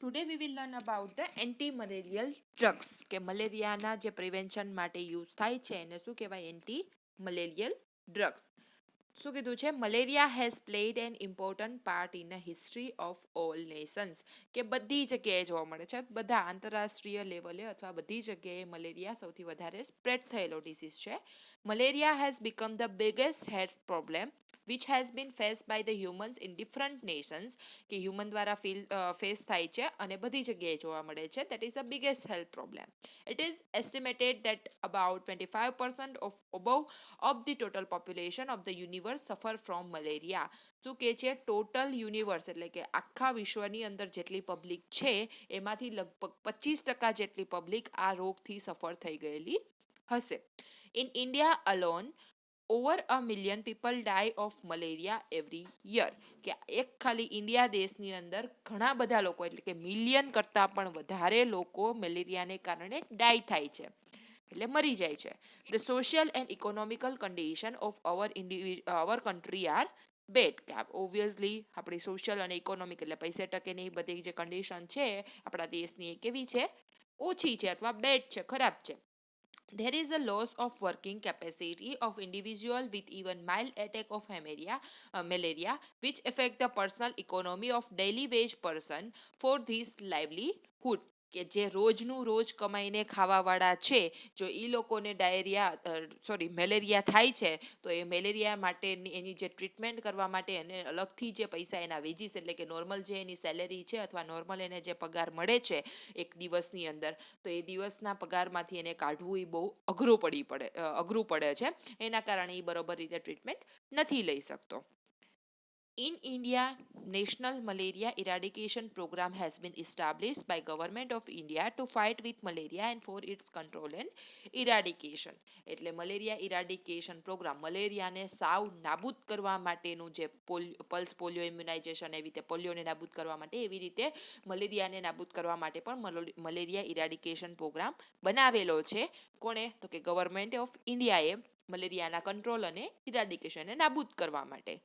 Today we will learn about the anti-malarial drugs કે મલેરિયાના જે prevention માટે યુઝ થાય છે એને શું કહેવાય એન્ટી-મલેરિયલ ડ્રગ્સ. શું કીધું છે malaria has played N important part in the history of all Nations કે બધી જગ્યાએ જોવા મળે છે બધા આંતરરાષ્ટ્રીય લેવલે અથવા બધી જગ્યાએ મલેરિયા સૌથી વધારે સ્પ્રેડ થયેલો ડિસીઝ છે. Malaria has become the biggest health problem which has been faced by the humans in different nations કે હ્યુમન દ્વારા ફેસ થાય છે અને બધી જગ્યાએ જોવા મળે છે. that is the biggest health problem. It is estimated that about 25% of above of the total population of the universe suffer from malaria. શું કે છે ટોટલ યુનિવર્સ એટલે કે આખા વિશ્વની અંદર જેટલી પબ્લિક છે એમાંથી લગભગ 25% જેટલી પબ્લિક આ રોગથી સફર થઈ ગયેલી હશે. In India alone, over a million people die of malaria every year. કે એક ખાલી ઇન્ડિયા દેશની અંદર ઘણા બધા લોકો એટલે કે મિલિયન કરતા પણ વધારે લોકો મેલેરિયાને કારણે ડાય થાય છે એટલે મરી જાય છે. The social and economical condition of our country are bad. Obviously આપણી સોશિયલ અને ઇકોનોમિક એટલે પૈસે ટકેની બધી જે કન્ડિશન છે આપણા દેશની એ કેવી છે ઓછી છે અથવા બેડ છે ખરાબ છે. There is a loss of working capacity of individual with even mild attack of malaria which affect the personal economy of daily wage person for this livelihood. કે જે રોજનું રોજ કમાઈને ખાવાવાળા છે જો એ લોકોને મેલેરિયા થાય છે તો એ મેલેરિયા માટે એની જે ટ્રીટમેન્ટ કરવા માટે અને અલગથી જે પૈસા એના વેજીસ એટલે કે નોર્મલ જે એની સેલેરી છે અથવા નોર્મલ એને જે પગાર મળે છે એક દિવસની અંદર તો એ દિવસના પગારમાંથી એને કાઢવું એ બહુ અઘરું પડે છે એના કારણે એ બરોબર રીતે ટ્રીટમેન્ટ નથી લઈ શકતો. In India, National Malaria Eradication Program has been established by Government of India to fight with malaria and for its control and eradication. એટલે મલેરિયા ઇરાડિકેશન પ્રોગ્રામ મલેરિયાને સાવ નાબૂદ કરવા માટેનું જે પલ્સ પોલિયો ઇમ્યુનાઇઝેશન એવી રીતે પોલિયોને નાબૂદ કરવા માટે એવી રીતે મલેરિયાને નાબૂદ કરવા માટે પણ મલેરિયા ઇરાડિકેશન પ્રોગ્રામ બનાવેલો છે. કોણે તો કે ગવર્મેન્ટ ઓફ ઇન્ડિયાએ મલેરિયાના કંટ્રોલ અને ઇરાડિકેશનને નાબૂદ કરવા માટે.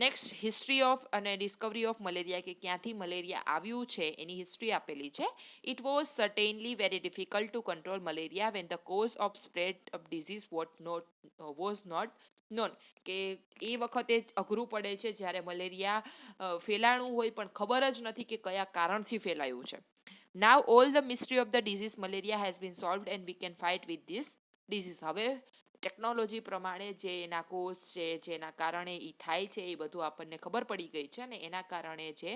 નેક્સ્ટ હિસ્ટ્રી ઓફ અને ડિસ્કવરી ઓફ મલેરિયા કે ક્યાંથી મલેરિયા આવ્યું છે એની હિસ્ટ્રી આપેલી છે. It was certainly very difficult to control malaria when the cause of spread of disease was not known કે એ વખતે અઘરું પડે છે જ્યારે મલેરિયા ફેલાણું હોય પણ ખબર જ નથી કે કયા કારણથી ફેલાયું છે. Now all the mystery of the disease malaria has been solved and we can fight with this disease. હવે ટેકનોલોજી પ્રમાણે જે એના કોઝ છે જેના કારણે એ થાય છે એ બધું આપણને ખબર પડી ગઈ છે અને એના કારણે જે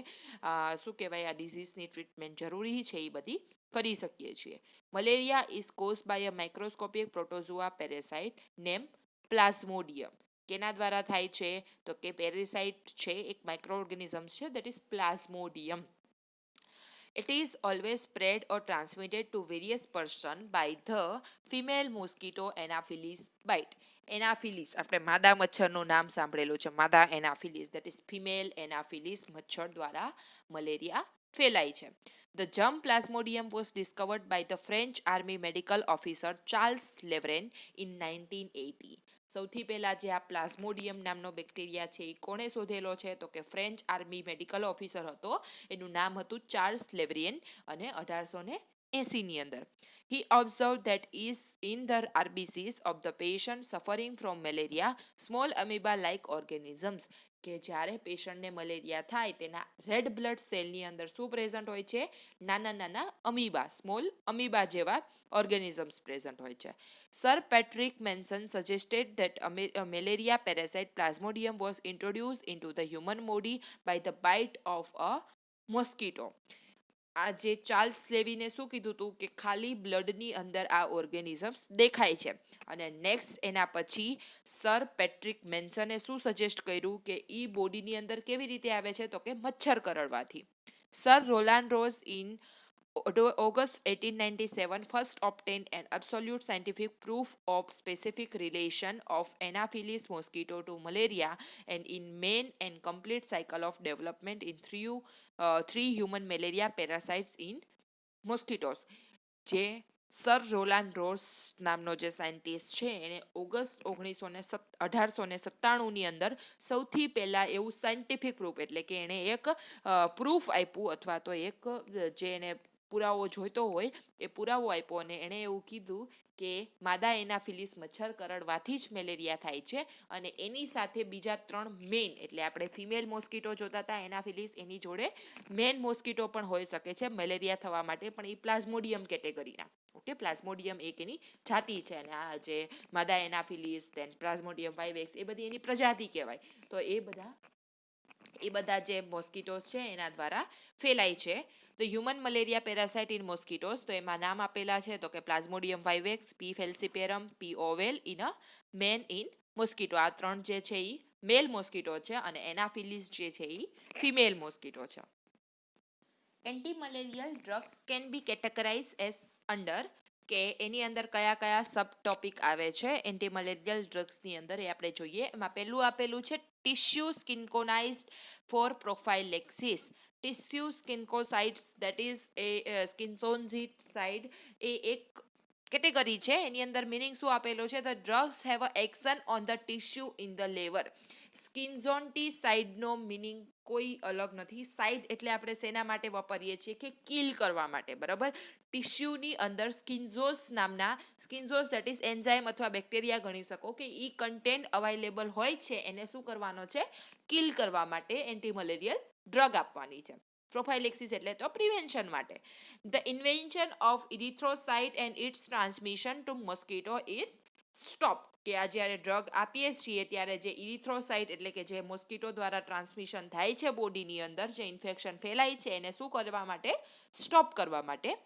શું કહેવાય આ ડિઝીઝની ટ્રીટમેન્ટ જરૂરી છે એ બધી કરી શકીએ છીએ. Malaria is cause by a microscopic protozoa parasite name Plasmodium. કેના દ્વારા થાય છે તો કે પેરેસાઇટ છે એક માઇક્રો ઓર્ગેનિઝમ છે that is Plasmodium. It is always spread or transmitted to various persons by the female mosquito Anopheles bite. એનાફિલિસ આપણે માદા મચ્છરનું નામ સાંભળેલું છે માદા એનાફિલિસ દેટ ઇઝ ફિમેલ એનાફિલિસ મચ્છર દ્વારા મલેરિયા ફેલાય છે. The germ plasmodium was discovered by the French army medical officer Charles Levren in 1980. સૌથી પહેલા જે આ પ્લાઝ્મોડિયમ નામનો બેક્ટેરિયા છે એ કોણે શોધેલો છે તો કે ફ્રેન્ચ આર્મી મેડિકલ ઓફિસર હતો એનું નામ હતું ચાર્લ્સ લેવરિયન અને 1880 ની અંદર. He observed that is in the RBCs of the patient suffering from malaria small amoeba like organisms કે જ્યારે પેશન્ટને મલેરિયા થાય તેના રેડ બ્લડ સેલની અંદર શું પ્રેઝન્ટ હોય છે નાના નાના અમીબા સ્મોલ અમીબા જેવા ઓર્ગેનિઝમ્સ પ્રેઝન્ટ હોય છે. Sir Patrick Manson suggested that a malaria parasite plasmodium was introduced into the human body by the bite of a mosquito. આ જે ચાર્લ્સ લેવીને શું કીધું હતું કે ખાલી બ્લડની અંદર આ ઓર્ગેનિઝમ્સ દેખાય છે અને નેક્સ્ટ એના પછી સર પેટ્રિક મેન્સને શું સજેસ્ટ કર્યું કે ઈ બોડીની અંદર કેવી રીતે આવે છે તો કે મચ્છર કરડવાથી. Sir Ronald Ross in August 1897 first obtained an absolute scientific proof of specific relation of Anopheles mosquito to malaria and in main and complete cycle of development in three human malaria parasites in mosquitoes. જે sir રોલાન્ડ Ross નામનો જે scientist છે એને August 1897 ની અંદર સૌથી પહેલા એવું સાયન્ટિફિક પ્રૂફ એટલે કે એને એક પ્રૂફ આપ્યું અથવા તો એક જે એને પુરાવો જોઈતો હોય એ પુરાવો આપ્યો અને એણે એવું કીધું કે માદા એનાફિલિસ મચ્છર કરડવાથી જ મેલેરિયા થાય છે અને એની સાથે બીજા 3 મેઇન એટલે આપણે ફિમેલ મોસ્કીટો જોતા હતા એનાફિલિસ એની જોડે મેન મોસ્કીટો પણ હોઈ શકે છે મેલેરિયા થવા માટે પણ એ પ્લાઝ્મોડિયમ કેટેગરીના ઓકે પ્લાઝ્મોડિયમ એક એની જાતિ છે અને આ જે માદા એનાફિલિસ દેન પ્લાઝ્મોડિયમ વાઇવેક્સ એ બધી એની પ્રજાતિ કહેવાય તો એ બધા જે મોસ્કીટોસ છે એના દ્વારા ફેલાય છે તો human malaria parasite in mosquitoes તો એમાં નામ આપેલા છે તો કે Plasmodium vivax P falciparum P ovale in a man in mosquito આ 3 જે છે એ મેલ મોસ્કીટો છે અને એનાફિલિસ જે છે એ ફિમેલ મોસ્કીટો છે antimalarial drugs can be categorize as under કે એની અંદર કયા કયા સબ ટોપિક આવે છે એન્ટીમલેરિયલ ડ્રગ્સની અંદર એ આપણે જોઈએ એમાં પહેલું આપેલું છે tissue schizonticides for prophylaxis tissue schizonticides that is a schizonticide એ એક કેટેગરી છે એની અંદર મિનિંગ શું આપેલો છે the drugs have a action on the tissue in the liver સ્કિન્ઝોન્ટિસાઇડનો મિનિંગ કોઈ અલગ નથી સાઇડ એટલે આપણે શેના માટે વાપરીએ છીએ કે કિલ કરવા માટે બરાબર ટિશ્યુની અંદર સ્કિન્ઝોસ નામના સ્કિન્ઝોસ ધેટ ઇઝ એન્ઝાઇમ અથવા બેક્ટેરિયા ગણી શકો કે ઈ કન્ટેન્ટ અવેલેબલ હોય છે એને શું કરવાનો છે કિલ કરવા માટે એન્ટીમલેરિયલ ડ્રગ આપવાની છે પ્રોફાઇલેક્સિસ એટલે તો પ્રિવેન્શન માટે the invention of erythrocyte and its transmission to mosquito is stop કે આ જ્યારે ડ્રગ આપીએ છીએ ત્યારે જે ઇરિથ્રોસાઇટ એટલે કે જે મોસ્કીટો દ્વારા ટ્રાન્સમિશન થાય છે બોડીની અંદર જે ઇન્ફેક્શન ફેલાય છે એને શું કરવા માટે સ્ટોપ કરવા માટે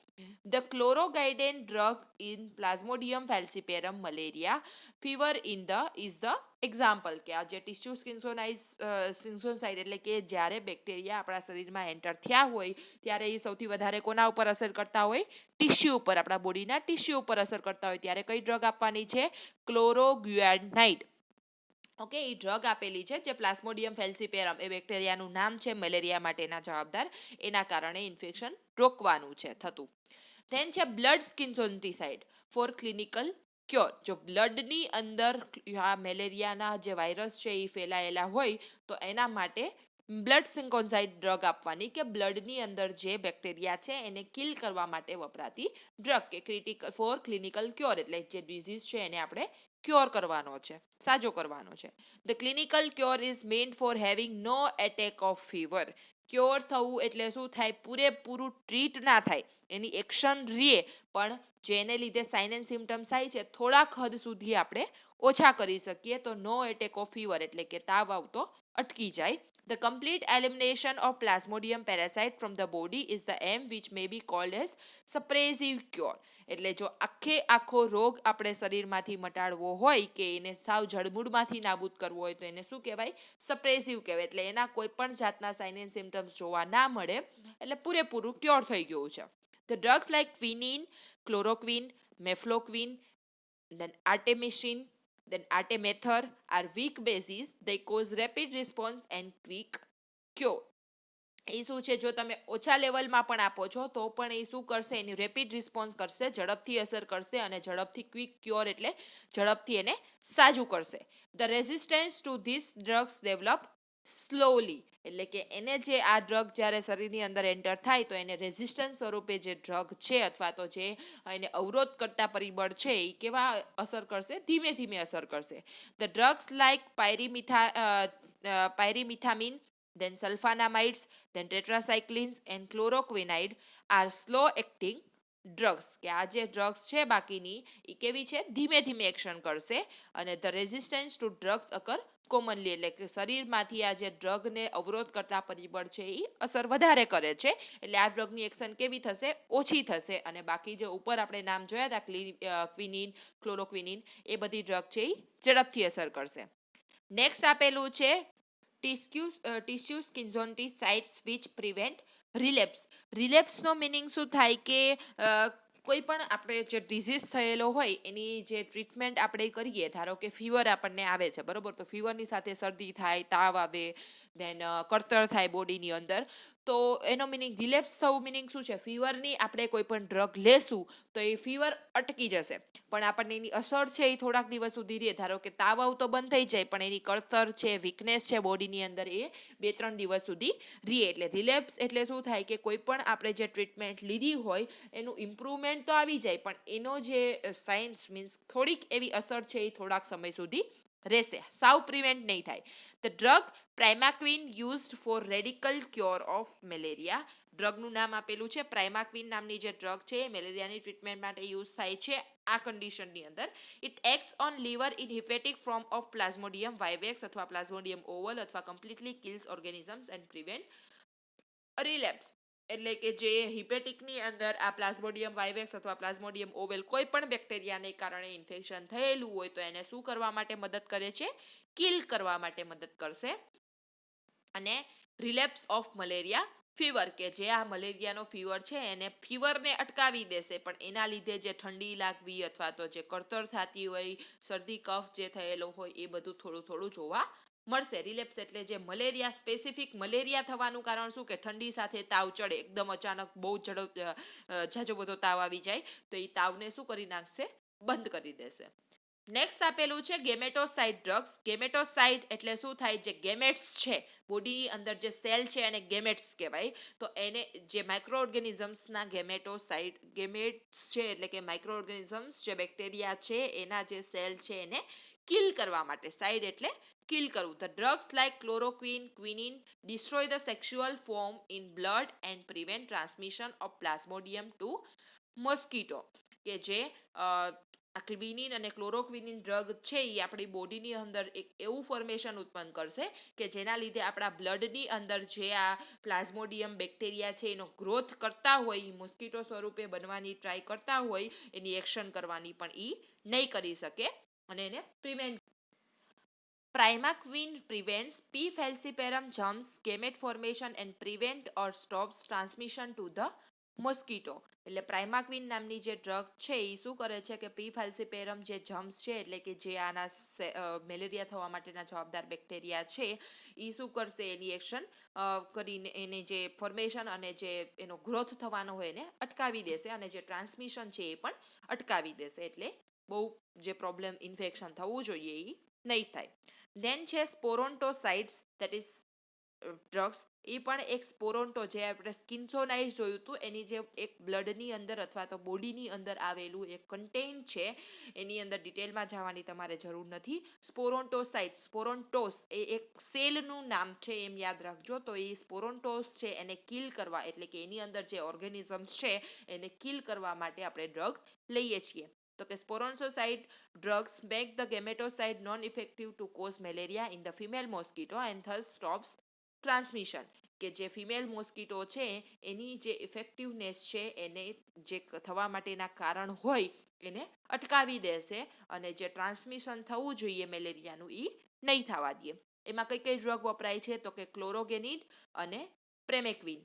ધ ક્લોરોગાઇડેન drug in Plasmodium falciparum malaria fever in the is the example કે આ જે ટિશ્યુ સ્કિન્સોસાઇડ એટલે કે જ્યારે બેક્ટેરિયા આપણા શરીરમાં એન્ટર થયા હોય ત્યારે એ સૌથી વધારે કોના ઉપર અસર કરતા હોય ટિશ્યુ ઉપર આપણા બોડીના ટિશ્યુ ઉપર અસર કરતા હોય ત્યારે કઈ ડ્રગ આપવાની છે ક્લોરોગ્યુઆનાઇડ ઓકે એ ડ્રગ આપેલી છે જે પ્લાસ્મોડિયમ ફેલ્સીપેરમ એ બેક્ટેરિયાનું નામ છે મેલેરિયા માટેના જવાબદાર એના કારણે ઇન્ફેક્શન રોકવાનું છે થતું ધેન છે બ્લડ સ્કિન્સોન્ટિસાઇડ ફોર ક્લિનિકલ ક્યોર જો બ્લડની અંદર આ મેલેરિયાના જે વાયરસ છે એ ફેલાયેલા હોય તો એના માટે બ્લડ સિન્કોન્સાઇડ ડ્રગ આપવાની કે બ્લડની અંદર જે બેક્ટેરિયા છે એને કિલ કરવા માટે વપરાતી ડ્રગ કે ક્રિટિકલ ફોર ક્લિનિકલ ક્યોર એટલે જે ડિઝીઝ છે એને આપણે ક્યોર કરવાનો છે સાજો કરવાનો છે the clinical cure is meant for having no attack of fever cure થવું એટલે શું થાય પૂરેપૂરું ટ્રીટ ના થાય એની એક્શન રીએ પણ જેને લીધે સાઇન એન્ડ સિમ્ટમ્સ થાય છે થોડાક હદ સુધી આપણે ઓછા કરી શકીએ તો નો એટેક ઓફ ફીવર એટલે કે તાવ આવતો અટકી જાય The complete elimination of Plasmodium parasite from the body is the aim which may be called as suppressive cure. એટલે જો આખો રોગ આપણે શરીરમાંથી મટાડવો હોય કે એને સાવ જડમૂળમાંથી નાબૂદ કરવો હોય તો એને શું કહેવાય સપ્રેસિવ કહેવાય એટલે એના કોઈ પણ જાતના સાઇન એન્ડ સિમ્ટમ્સ જોવા ના મળે એટલે પૂરેપૂરું ક્યોર થઈ ગયું છે The drugs like quinine, chloroquine, mefloquine, then artemisinin, then artemether are weak bases. They cause rapid response and quick cure. એ શું છે જો તમે ઓછા લેવલમાં પણ આપો છો તો પણ એ શું કરશે એની રેપિડ રિસ્પોન્સ કરશે ઝડપથી અસર કરશે અને ઝડપથી ક્વિક ક્યોર એટલે ઝડપથી એને સાજું કરશે the resistance two this drugs develop slowly એટલે કે એને જે આ ડ્રગ જ્યારે શરીરની અંદર એન્ટર થાય તો એને રેઝિસ્ટન્સ સ્વરૂપે જે ડ્રગ છે અથવા તો જે એને અવરોધ કરતા પરિબળ છે એ કેવા અસર કરશે ધીમે ધીમે અસર કરશે the drugs like pyrimethamine then sulfonamides, then tetracyclines and chloroquinide are slow acting drugs કે આ જે ડ્રગ્સ છે બાકીની એ કેવી છે ધીમે ધીમે એક્શન કરશે અને the resistance two drugs અકર commonly એટલે કે શરીરમાંથી આ જે ડ્રગને અવરોધ કરતા પરિબળ છે એ અસર વધારે કરે છે એટલે આ ડ્રગની એક્શન કેવી થશે ઓછી થશે અને બાકી જે ઉપર આપણે નામ જોયા હતા ક્વિનિન ક્લોરોક્વિનિન એ બધી ડ્રગ છે એ ઝડપથી અસર કરશે નેક્સ્ટ આપેલું છે tissue schizonticides which prevent relapse રિલેપ્સનો મિનિંગ શું થાય કે કોઈ પણ આપણે જે ડિઝીઝ થયેલો હોય એની જે ટ્રીટમેન્ટ આપણે કરીએ ધારો કે ફીવર આપણને આવે છે બરોબર તો ફીવરની સાથે શરદી થાય તાવ આવે દેન કળતર થાય બોડીની અંદર તો એનો મિનિંગ રિલેપ્સ થવું મિનિંગ શું છે? ફીવરની આપણે કોઈ પણ ડ્રગ લેશું તો એ ફીવર અટકી જશે, પણ આપણને એની અસર છે એ થોડાક દિવસ સુધી રહે. ધારો કે તાવ આવતો બંધ થઈ જાય, પણ એની કળતર છે, વીકનેસ છે બોડીની અંદર, એ 2-3 દિવસ સુધી રહે. એટલે રિલેપ્સ એટલે શું થાય કે કોઈ પણ આપણે જે ટ્રીટમેન્ટ લીધી હોય એનું ઇમ્પ્રુવમેન્ટ તો આવી જાય, પણ એનો જે સાયન્સ મીન્સ થોડીક એવી અસર છે એ થોડાક સમય સુધી રહેશે, સાવ પ્રિવેન્ટ નહીં થાય. The drug primaquine used for radical cure of malaria. ડ્રગનું નામ આપેલું છે પ્રાઇમાક્વિન નામની જે ડ્રગ છે એ મેલેરિયાની ટ્રીટમેન્ટ માટે યુઝ થાય છે આ કન્ડિશનની અંદર. It acts on liver in hepatic form of Plasmodium vivax અથવા પ્લાઝ્મોડિયમ ઓવલ અથવા completely kills organisms and prevent relapse. એટલે કે જે હિપેટિકની અંદર આ પ્લાઝ્મોડિયમ વાઇવેક્સ અથવા પ્લાઝ્મોડિયમ ઓવેલ કોઈ પણ બેક્ટેરિયાને કારણે ઇન્ફેક્શન થયેલું હોય તો એને શું કરવા માટે મદદ કરે છે? કિલ કરવા માટે મદદ કરશે. અને રિલેપ્સ ઓફ મલેરિયા ફીવર, કે જે આ મલેરિયાનો ફીવર છે એને ફીવરને અટકાવી દેશે, પણ એના લીધે જે ઠંડી લાગવી અથવા તો જે કળતર થતી હોય, શરદી કફ જે થયેલો હોય એ બધું થોડું થોડું જોવા મળશે. રિલેપ્સ એટલે જે મલેરિયા, સ્પેસિફિક મલેરિયા થવાનું કારણ શું કે ઠંડી સાથે તાવ ચડે, એકદમ અચાનક બહુ ઝાઝો બધો તાવ આવી જાય તો એ તાવને શું કરી નાખશે? બંધ કરી દેશે. નેક્સ્ટ આપેલું છે ગેમેટોસાઇડ ડ્રગ્સ. ગેમેટોસાઇડ એટલે શું થાય? જે ગેમેટ્સ છે બોડીની અંદર જે સેલ છે એને ગેમેટ્સ કહેવાય. તો એને જે માઇક્રો ઓર્ગેનિઝમ્સના ગેમેટોસાઇડ, ગેમેટ્સ છે એટલે કે માઇક્રો ઓર્ગેનિઝમ્સ જે બેક્ટેરિયા છે એના જે સેલ છે એને કિલ કરવા માટે. સાઇડ એટલે કિલ કરવું. The drugs like chloroquine, quinine destroy the sexual form in blood and prevent transmission of plasmodium to mosquito. કે જે ક્વિનિન અને ક્લોરોક્વિનિન ડ્રગ છે એ આપણી બોડીની અંદર એક એવું ફોર્મેશન ઉત્પન્ન કરશે કે જેના લીધે આપણા બ્લડની અંદર જે આ પ્લાઝ્મોડિયમ બેક્ટેરિયા છે એનો ગ્રોથ કરતા હોય, મોસ્કીટો સ્વરૂપે બનવાની ટ્રાય કરતા હોય, એની એક્શન કરવાની પણ એ નહીં કરી શકે અને એને prevent. Primaquine prevents P. falciparum germs gamete formation and prevent or stops transmission to the mosquito. એટલે પ્રાઇમાક્વિન નામની જે ડ્રગ છે એ શું કરે છે કે પી ફેલ્સીપેરમ જે જમ્સ છે એટલે કે જે આના મેલેરિયા થવા માટેના જવાબદાર બેક્ટેરિયા છે એ શું કરશે? એની એક્શન કરીને એને જે ફોર્મેશન અને જે એનો ગ્રોથ થવાનો હોય એને અટકાવી દેશે અને જે ટ્રાન્સમિશન છે એ પણ અટકાવી દેશે. એટલે બહુ જે પ્રોબ્લેમ ઇન્ફેક્શન થવું જોઈએ એ નહીં થાય. દેન છે સ્પોરોન્ટોસાઇડ્સ, દેટ ઇઝ ડ્રગ્સ. એ પણ એક સ્પોરોન્ટો, જે આપણે સ્કિન્સોનાઇઝ જોયું હતું એની જે એક બ્લડની અંદર અથવા તો બોડીની અંદર આવેલું એક કન્ટેન્ટ છે, એની અંદર ડિટેલમાં જવાની તમારે જરૂર નથી. સ્પોરોન્ટોસાઇડ, સ્પોરોન્ટોસ એ એક સેલનું નામ છે એમ યાદ રાખજો. તો એ સ્પોરોન્ટોસ છે એને કિલ કરવા એટલે કે એની અંદર જે ઓર્ગેનિઝમ્સ છે એને કિલ કરવા માટે આપણે ડ્રગ લઈએ છીએ. તો કે સ્પોરોન્ટોસાઇડ drugs make the gametocide non-effective to cause malaria in the female mosquito and thus stops transmission. કે જે ફિમેલ મોસ્કીટો છે એની જે ઇફેક્ટિવનેસ છે એને જે થવા માટેના કારણ હોય એને અટકાવી દેશે અને જે ટ્રાન્સમિશન થવું જોઈએ મેલેરિયાનું એ નહીં થવા દે. એમાં કઈ કઈ ડ્રગ વપરાય છે? તો કે ક્લોરોગેનિડ અને પ્રેમેક્વિન.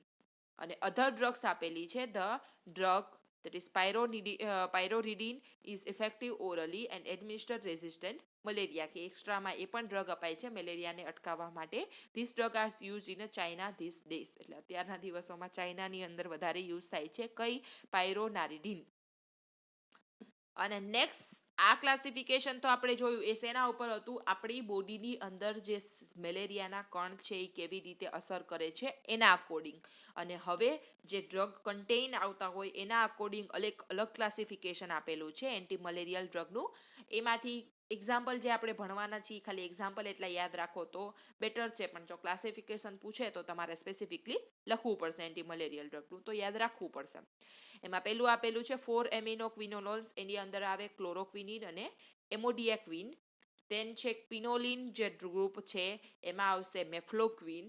અને અધર ડ્રગ્સ આપેલી છે. The drug that is pyroridine is effective orally and administered resistant malaria. કે એક્સ્ટ્રામાં એ પણ ડ્રગ અપાય છે મેલેરિયાને અટકાવવા માટે. This drug are use in China this days. એટલે અત્યારના દિવસોમાં ચાઇનાની અંદર વધારે યુઝ થાય છે કઈ? પાયરોનારિડીન. અને નેક્સ્ટ આ ક્લાસિફિકેશન તો આપણે જોયું એ શેના ઉપર હતું? આપણી બોડીની અંદર જે મેલેરિયાના કણ છે એ કેવી રીતે અસર કરે છે એના અકોર્ડિંગ. અને હવે જે ડ્રગ કન્ટેઇન આવતા હોય એના અકોર્ડિંગ અલગ ક્લાસિફિકેશન આપેલું છે એન્ટી મલેરિયલ ડ્રગનું. એમાંથી એક્ઝામ્પલ જે આપણે ભણવાના છીએ ખાલી એક્ઝામ્પલ એટલા યાદ રાખો તો બેટર છે, પણ જો ક્લાસિફિકેશન પૂછે તો તમારે સ્પેસિફિકલી લખવું પડશે એન્ટી મલેરિયલ ડ્રગનું, તો યાદ રાખવું પડશે. એમાં પહેલું આપેલું છે 4 એમિનોક્વિનોલોલ્સ. એની અંદર આવે ક્લોરોક્વિનિન અને એમોડિયાક્વિન. દેન છે ક્વિનોલિન જે ગ્રુપ છે એમાં આવશે મેફ્લોક્વિન.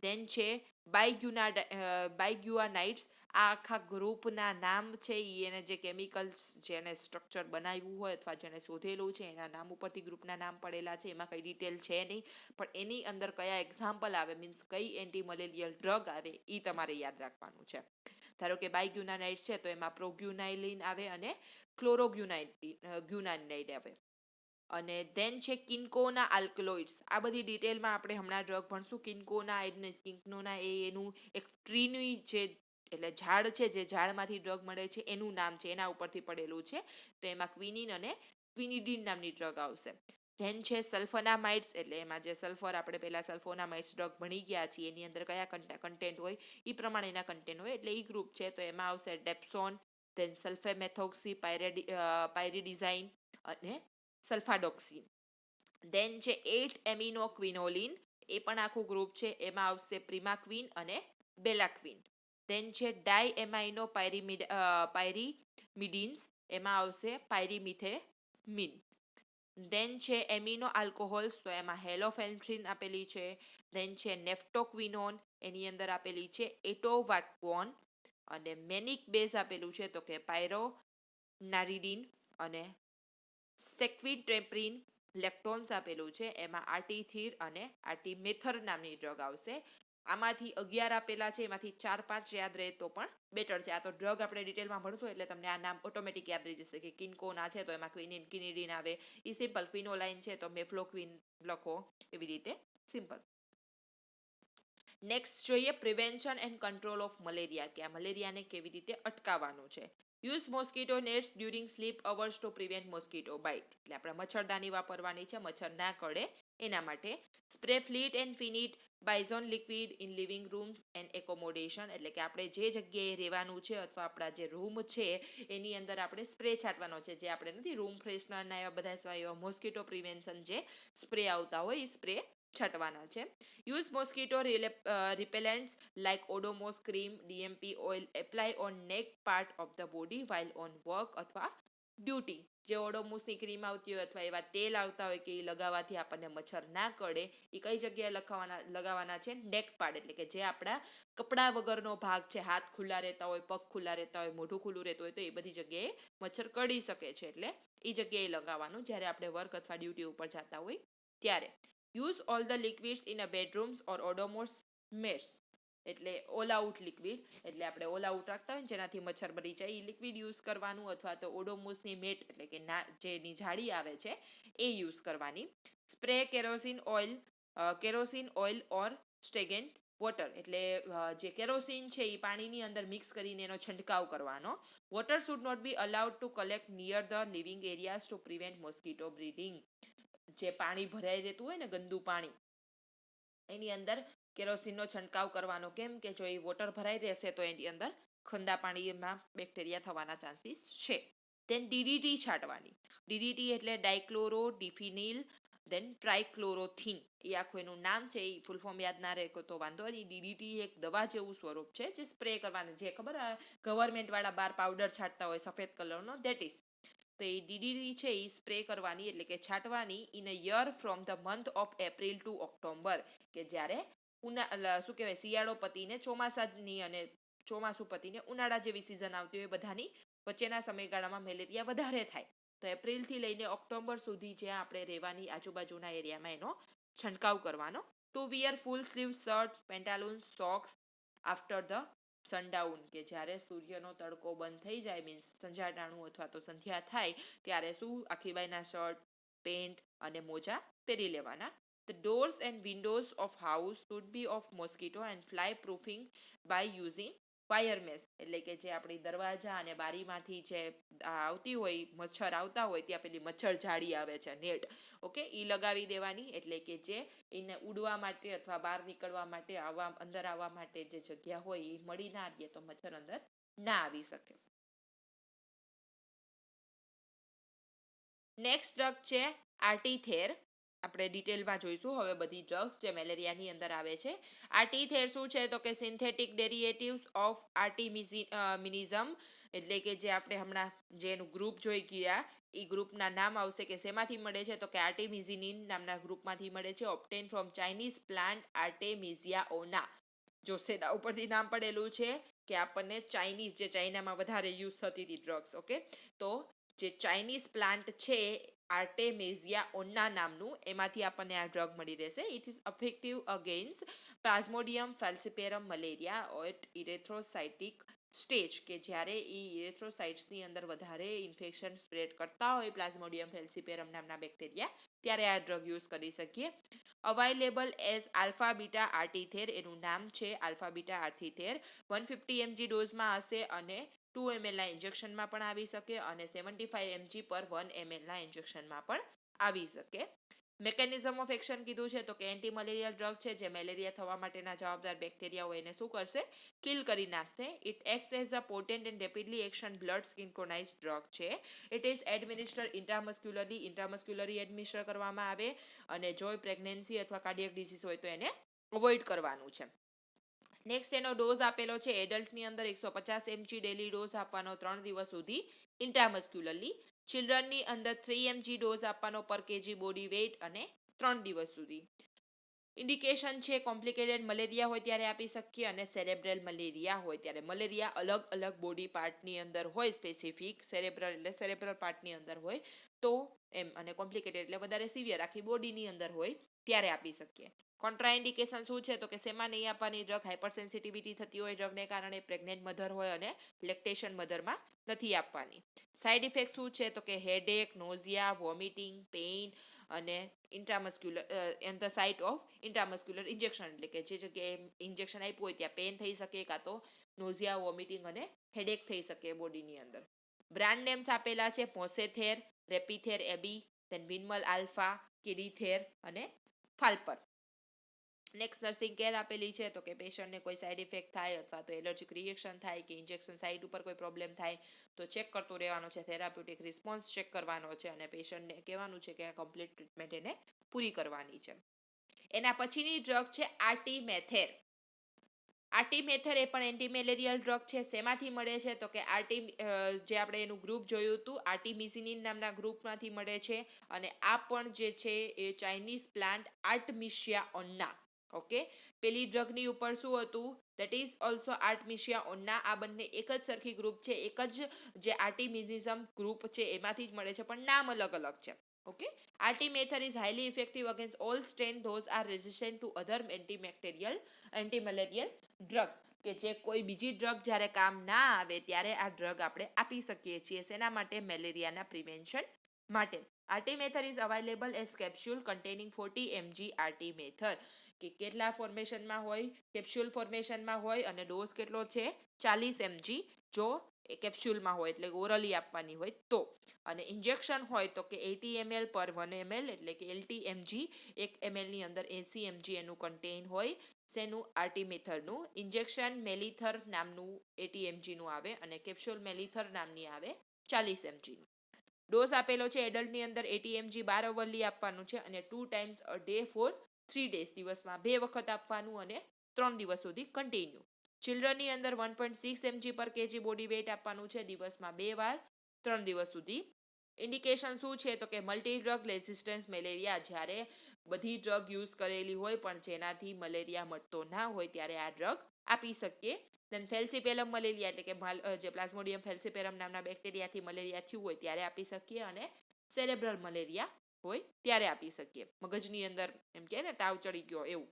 દેન છે બાયગ્યુઆનાઇટ્સ. આ આખા ગ્રુપના નામ છે એને જે કેમિકલ્સ જેને સ્ટ્રક્ચર બનાવ્યું હોય અથવા જેને શોધેલું છે એના નામ ઉપરથી ગ્રુપના નામ પડેલા છે. એમાં કઈ ડિટેલ છે નહીં, પણ એની અંદર કયા એક્ઝામ્પલ આવે મીન્સ કઈ એન્ટી મલેરિયલ ડ્રગ આવે એ તમારે યાદ રાખવાનું છે. ધારો કે બાયગ્યુનાનાઇડ છે તો એમાં પ્રોગ્યુનાઇલિન આવે અને ક્લોરોગ્યુનાઇડ આવે. અને ધેન છે કિન્કોના આલ્કલોઇડ્સ. આ બધી ડિટેલમાં આપણે હમણાં ડ્રગ ભણશું. કિન્કોના અને કિન્કોના એ એનું એક ટ્રીની જે એટલે ઝાડ છે, જે ઝાડમાંથી ડ્રગ મળે છે એનું નામ છે, એના ઉપરથી પડેલું છે. તો એમાં ક્વિનિન અને ક્વિનિડીન નામની ડ્રગ આવશે. ધેન છે સલ્ફોનામાઇડ્સ, એટલે એમાં જે સલ્ફર આપણે પહેલા સલ્ફોનામાઇડ્સ ડ્રગ ભણી ગયા છીએ એની અંદર કયા કન્ટેન્ટ હોય એ પ્રમાણેના કન્ટેન્ટ હોય, એટલે એ ગ્રુપ છે. તો એમાં આવશે ડેપ્સોન, ધેન સલ્ફેમેથોક્સી પાયરિડિઝાઇન અને સલ્ફાડોક્સિન. ધેન છે 8 એમિનો ક્વિનોલિન, એ પણ આખું ગ્રુપ છે. એમાં આવશે પ્રિમાક્વિન અને બેલાક્વિન. ધેન છે ડાય એમાઇનો પાયરીમિડિન્સ, એમાં આવશે પાયરીમિથેમિન. ધેન છે એમિનો આલ્કોહોલ્સ, તો એમાં હેલોફેન્થ્રીન આપેલી છે. ધેન છે નેફ્ટોક્વિનોન, એની અંદર આપેલી છે એટોવાક્વોન. અને મેનિક બેઝ આપેલું છે તો કે પાયરોનારિડિન અને સેક્વિટ્રેપ્રિન. લેક્ટોન્સ આપેલું છે, એમાં આર્ટીથીર અને આર્ટીમેથર નામની ડ્રગ આવશે. આમાંથી 11 આપેલા છે, એમાંથી 4-5 યાદ રહે તો પણ બેટર છે. આ તો ડ્રગ આપણે ડિટેલમાં ભણશું એટલે તમને આ નામ ઓટોમેટિક યાદ રહી જશે કે કિન્કોના છે તો એમાં ક્વિનિન કિનિડીન આવે, એ સિમ્પલ. ક્વિનોલાઇન છે તો મેફ્લોક્વિન લખો, એવી રીતે સિમ્પલ. નેક્સ્ટ જોઈએ prevention and control of malaria, કે આ મલેરિયાને કેવી રીતે અટકાવવાનું છે. Use mosquito nets during sleep hours to prevent mosquito bite, એટલે આપણે મચ્છરદાની વાપરવાની છે મચ્છર ના કરડે એના માટે. Spray Flit and Finit Baygon liquid in living rooms and accommodation, એટલે કે આપણે જે જગ્યાએ રહેવાનું છે અથવા આપણા જે રૂમ છે એની અંદર આપણે સ્પ્રે છાંટવાનો છે. જે આપણે નથી રૂમ ફ્રેશનરના એવા બધા એવા મોસ્કીટો પ્રિવેન્શન જે સ્પ્રે આવતા હોય એ સ્પ્રે છાંટવાના છે. Use mosquito repellents like Odomos cream, DMP oil apply on neck part of the body while on work અથવા ડ્યુટી. જે ઓડોમોસની ક્રીમ આવતી હોય અથવા એવા તેલ આવતા હોય કે એ લગાવવાથી આપણને મચ્છર ના કરડે, એ કઈ જગ્યાએ લગાવવાના છે? નેક પાર્ટ, એટલે કે જે આપણા કપડા વગરનો ભાગ છે. હાથ ખુલ્લા રહેતા હોય, પગ ખુલ્લા રહેતા હોય, મોઢું ખુલ્લું રહેતું હોય તો એ બધી જગ્યાએ મચ્છર કરડી શકે છે, એટલે એ જગ્યાએ લગાવવાનું જ્યારે આપણે વર્ક અથવા ડ્યુટી ઉપર જતા હોય ત્યારે. Use all the liquids in a bedrooms or Odomos mats, એટલે ઓલ આઉટ લિક્વિડ, એટલે આપણે ઓલ આઉટ રાખતા હોય ને જેનાથી મચ્છર મરી જાય એ લિક્વિડ યુઝ કરવાનું, અથવા તો ઓડોમોસની મેટ એટલે કે જેની જાળી આવે છે એ યુઝ કરવાની. સ્પ્રે કેરોસીન ઓઇલ ઓર સ્ટેગેન્ટ વોટર, એટલે જે કેરોસીન છે એ પાણીની અંદર મિક્સ કરીને એનો છંટકાવ કરવાનો. Water should not be allowed to collect near the living areas to prevent mosquito breeding. જે પાણી ભરાઈ રહેતું હોય ને ગંદુ પાણી, એની અંદર કેરોસીનનો છંટકાવ કરવાનો. કેમ કે જો એ વોટર ભરાઈ રહેશે તો એની અંદર ગંદા પાણીમાં બેક્ટેરિયા થવાના ચાન્સીસ છે. ધેન ડીડીટી છાંટવાની. ડીડીટી એટલે ડાયક્લોરો ડિફિનિલ ધેન ટ્રાયક્લોરોથિન, એ આખું એનું નામ છે. એ ફૂલ ફોર્મ યાદ ના રહે તો વાંધો નહીં. ડીડીટી એક દવા જેવું સ્વરૂપ છે જે સ્પ્રે કરવાની, જે ખબર ગવર્મેન્ટ વાળા બાર પાવડર છાંટતા હોય સફેદ કલરનો, ધેટ ઇઝ. તો એ ડીડીટી છે એ સ્પ્રે કરવાની એટલે કે છાંટવાની in a year from the month of April to October, કે જ્યારે શું કહેવાય શિયાળો પતીને ચોમાસાની અને ચોમાસું પતીને ઉનાળા જેવી સિઝન આવતી હોય બધાની વચ્ચેના સમયગાળામાં મેલેરિયા વધારે થાય. તો એપ્રિલથી લઈને ઓક્ટોબર સુધી જ્યાં આપણે રહેવાની આજુબાજુના એરિયામાં એનો છંટકાવ કરવાનો. To wear full sleeve shirt, pantaloons, socks after the sundown, કે જ્યારે સૂર્યનો તડકો બંધ થઈ જાય, મીન્સ સંજાટાણું અથવા તો સંધ્યા થાય ત્યારે શું આખી બાયના શર્ટ, પેન્ટ અને મોજા પહેરી લેવાના. The doors and windows of house should be of mosquito and fly proofing by using wire mesh, એટલે કે જે આપણી દરવાજા અને બારીમાંથી જે આવતી હોય મચ્છર આવતા હોય ત્યાં પેલી મચ્છર જાળી આવે છે નેટ, ઓકે, ઈ લગાવી દેવાની. એટલે કે જે એને ઉડવા માટે અથવા બહાર નીકળવા માટે અંદર આવવા માટે જે જગ્યા હોય એ મળી ના રહે તો મચ્છર અંદર ના આવી શકે. નેક્સ્ટ ડ્રગ છે આર્ટીથેર. આપણે ડિટેલમાં જોઈશું હવે બધી ડ્રગ્સ જે મેલેરિયાની અંદર આવે છે. આર્ટીથેર શું છે તો કે સિન્થેટિક ડેરિવેટિવ્સ ઓફ આર્ટીમિનિઝમ, એટલે કે જે આપણે હમણાં જેનું ગ્રુપ જોઈ ગયા એ ગ્રુપના નામ આવશે કે શેમાંથી મળે છે તો કે આર્ટેમિઝિનિન નામના ગ્રુપમાંથી મળે છે. ઓબ્ટેન ફ્રોમ ચાઇનીઝ પ્લાન્ટ આર્ટેમિઝિયા ઓના. જો સેના ઉપરથી નામ પડેલું છે કે આપણને ચાઇનીઝ, જે ચાઇનામાં વધારે યુઝ થતી હતી ડ્રગ્સ, ઓકે, તો જે ચાઇનીઝ પ્લાન્ટ છે આર્ટેમિઝિયા ઓના નામનું, એમાંથી આપણને આ ડ્રગ મળી રહેશે. It is effective against Plasmodium falciparum malaria or erythrocytic stage કે જ્યારે ઇરેથ્રોસાઇટ્સની અંદર વધારે ઇન્ફેક્શન સ્પ્રેડ કરતા હોય પ્લાઝ્મોડિયમ ફેલ્સીપેરમ નામના બેક્ટેરિયા, ત્યારે આ ડ્રગ યુઝ કરી શકીએ. અવાઇલેબલ એઝ આલ્ફા બીટા આર્ટીથેર, એનું નામ છે આલ્ફા બીટા આર્ટીથેર. 150 mg ડોઝમાં હશે અને 2 ml ના ઇન્જેક્શનમાં પણ આવી શકે અને 75 mg પર 1 ml ના ઇન્જેક્શનમાં પણ આવી શકે. મેકેનિઝમ ઓફ એક્શન કીધું છે તો કે એન્ટી મલેરિયલ ડ્રગ છે જે મેલેરિયા થવા માટેના જવાબદાર બેક્ટેરિયા હોય એને શું કરશે, કિલ કરી નાખશે. It acts as a potent and rapidly action blood synchronized drug છે. It is administer intramuscularly administer કરવામાં આવે અને જો પ્રેગ્નન્સી અથવા કાર્ડિયક ડિસીઝ હોય તો એને અવોઇડ કરવાનું છે. નેક્સ્ટ એનો ડોઝ આપેલો છે એડલ્ટની અંદર 150 mg ડેલી ડોઝ આપવાનો 3 દિવસ સુધી ઇન્ટ્રામસ્ક્યુલરલી. ચિલ્ડ્રનની અંદર 3 mg ડોઝ આપવાનો પર કેજી બોડી વેઇટ અને 3 દિવસ સુધી. ઇન્ડિકેશન છે કોમ્પ્લિકેટેડ મલેરિયા હોય ત્યારે આપી શકીએ અને સેરેબ્રલ મલેરિયા હોય ત્યારે. મલેરિયા અલગ અલગ બોડી પાર્ટની અંદર હોય, સ્પેસિફિક સેરેબ્રલ એટલે સેરેબ્રલ પાર્ટની અંદર હોય તો એમ, અને કોમ્પ્લિકેટેડ એટલે વધારે સિવિયર આખી બોડીની અંદર હોય ત્યારે આપી શકીએ. કોન્ટ્રાઇન્ડિકેશન શું છે તો કે શેમાં નહીં આપવાની ડ્રગ, હાઇપર સેન્સિટિવિટી થતી હોય ડ્રગને કારણે, પ્રેગ્નેન્ટ મધર હોય અને લેક્ટેશન મધરમાં નથી આપવાની. સાઇડ ઇફેક્ટ શું છે તો કે હેડેક, નોઝિયા, વોમિટિંગ, પેઇન અને intramuscular an the site of intramuscular injection, એટલે કે જે જગ્યાએ ઇન્જેક્શન આપ્યું હોય ત્યાં પેન થઈ શકે, કાં તો નોઝિયા, વોમિટિંગ અને હેડેક થઈ શકે બોડીની અંદર. બ્રાન્ડ નેમ્સ આપેલા છે પોસેથેર, રેપિથેર એબી, ધેન વિનમલ આલ્ફા, કિડીથેર અને ફાલ્પર. નેક્સ્ટ નર્સિંગ કેર આપેલી છે તો કે પેશન્ટને કોઈ સાઇડ ઇફેક્ટ થાય અથવા તો એલર્જીક રિએક્શન થાય કે ઇન્જેક્શન સાઇટ ઉપર કોઈ પ્રોબ્લેમ થાય તો ચેક કરતું રહેવાનું છે, થેરાપ્યુટિક રિસ્પોન્સ ચેક કરવાનો છે અને પેશન્ટને કહેવાનું છે કે આ કમ્પ્લીટ ટ્રીટમેન્ટ એને પૂરી કરવાની છે. એના પછીની ડ્રગ છે આર્ટીમેથેર. આર્ટીમેથેર એ પણ એન્ટી મેલેરિયલ ડ્રગ છે. શેમાંથી મળે છે તો કે જે આપણે એનું ગ્રુપ જોયું હતું આર્ટીમિસિનિન નામના ગ્રુપમાંથી મળે છે અને આ પણ જે છે એ ચાઇનીઝ પ્લાન્ટ આર્ટમિશિયા ઓન્ના. ઓકે, પેલી ડ્રગની ઉપર શું હતું, ધેટ ઇઝ ઓલ્સો આર્ટમિશિયા ઓન્ના. આ બંને એક જ સરખી ગ્રુપ છે, એક જ જે આર્ટીમિઝિઝમ ગ્રુપ છે એમાંથી જ મળે છે પણ નામ અલગ અલગ છે. Okay, artemether is highly effective against all strain those are resistant to other antimalarial drugs, કે જે કોઈ બીજી ડ્રગ જ્યારે કામ ના આવે ત્યારે આ ડ્રગ આપણે આપી શકીએ છીએ. શેના માટે, મેલેરિયાના પ્રિવેન્શન માટે. Artemether is available as capsule containing 40 mg artemether, કે કેટલા ફોર્મેશનમાં હોય, કેપ્સ્યુલ ફોર્મેશનમાં હોય અને ડોઝ કેટલો છે 40 mg જો એ કેપ્સ્યુલમાં હોય એટલે ઓરલી આપવાની હોય તો, અને ઇન્જેક્શન હોય તો કે 80 ml પર 1 ml એટલે કે LTMG, 1 ml ની અંદર 80 mg એનું કન્ટેન હોય. શેનું, આર્ટીમેથરનું. ઇન્જેક્શન મેલિથર નામનું 80 mg નું આવે અને કેપ્સ્યુલ મેલિથર નામની આવે 40 mg નું. ડોઝ આપેલો છે એડલ્ટની અંદર 80 mg 12 અવરલી આપવાનું છે અને 2 times a day for 3 days, દિવસમાં 2 વખત આપવાનું અને 3 દિવસ સુધી કન્ટિન્યુ. ચિલ્ડ્રનની અંદર 1.6 mg પર કેજી બોડી વેઇટ આપવાનું છે, દિવસમાં 2 વાર 3 દિવસ સુધી. ઇન્ડિકેશન શું છે તો કે મલ્ટી ડ્રગ રેઝિસ્ટન્સ મેલેરિયા, જ્યારે બધી ડ્રગ યુઝ કરેલી હોય પણ જેનાથી મલેરિયા મટતો ના હોય ત્યારે આ ડ્રગ આપી શકીએ. દેન ફેલ્સીપેલમ મલેરિયા એટલે કે જે પ્લાઝ્મોડિયમ ફેલ્સીપેરમ નામના બેક્ટેરિયાથી મલેરિયા થયું હોય ત્યારે આપી શકીએ અને સેરેબ્રલ મલેરિયા હોય ત્યારે આપી શકીએ, મગજની અંદર એમ કે ને તાવ ચડી ગયો એવું.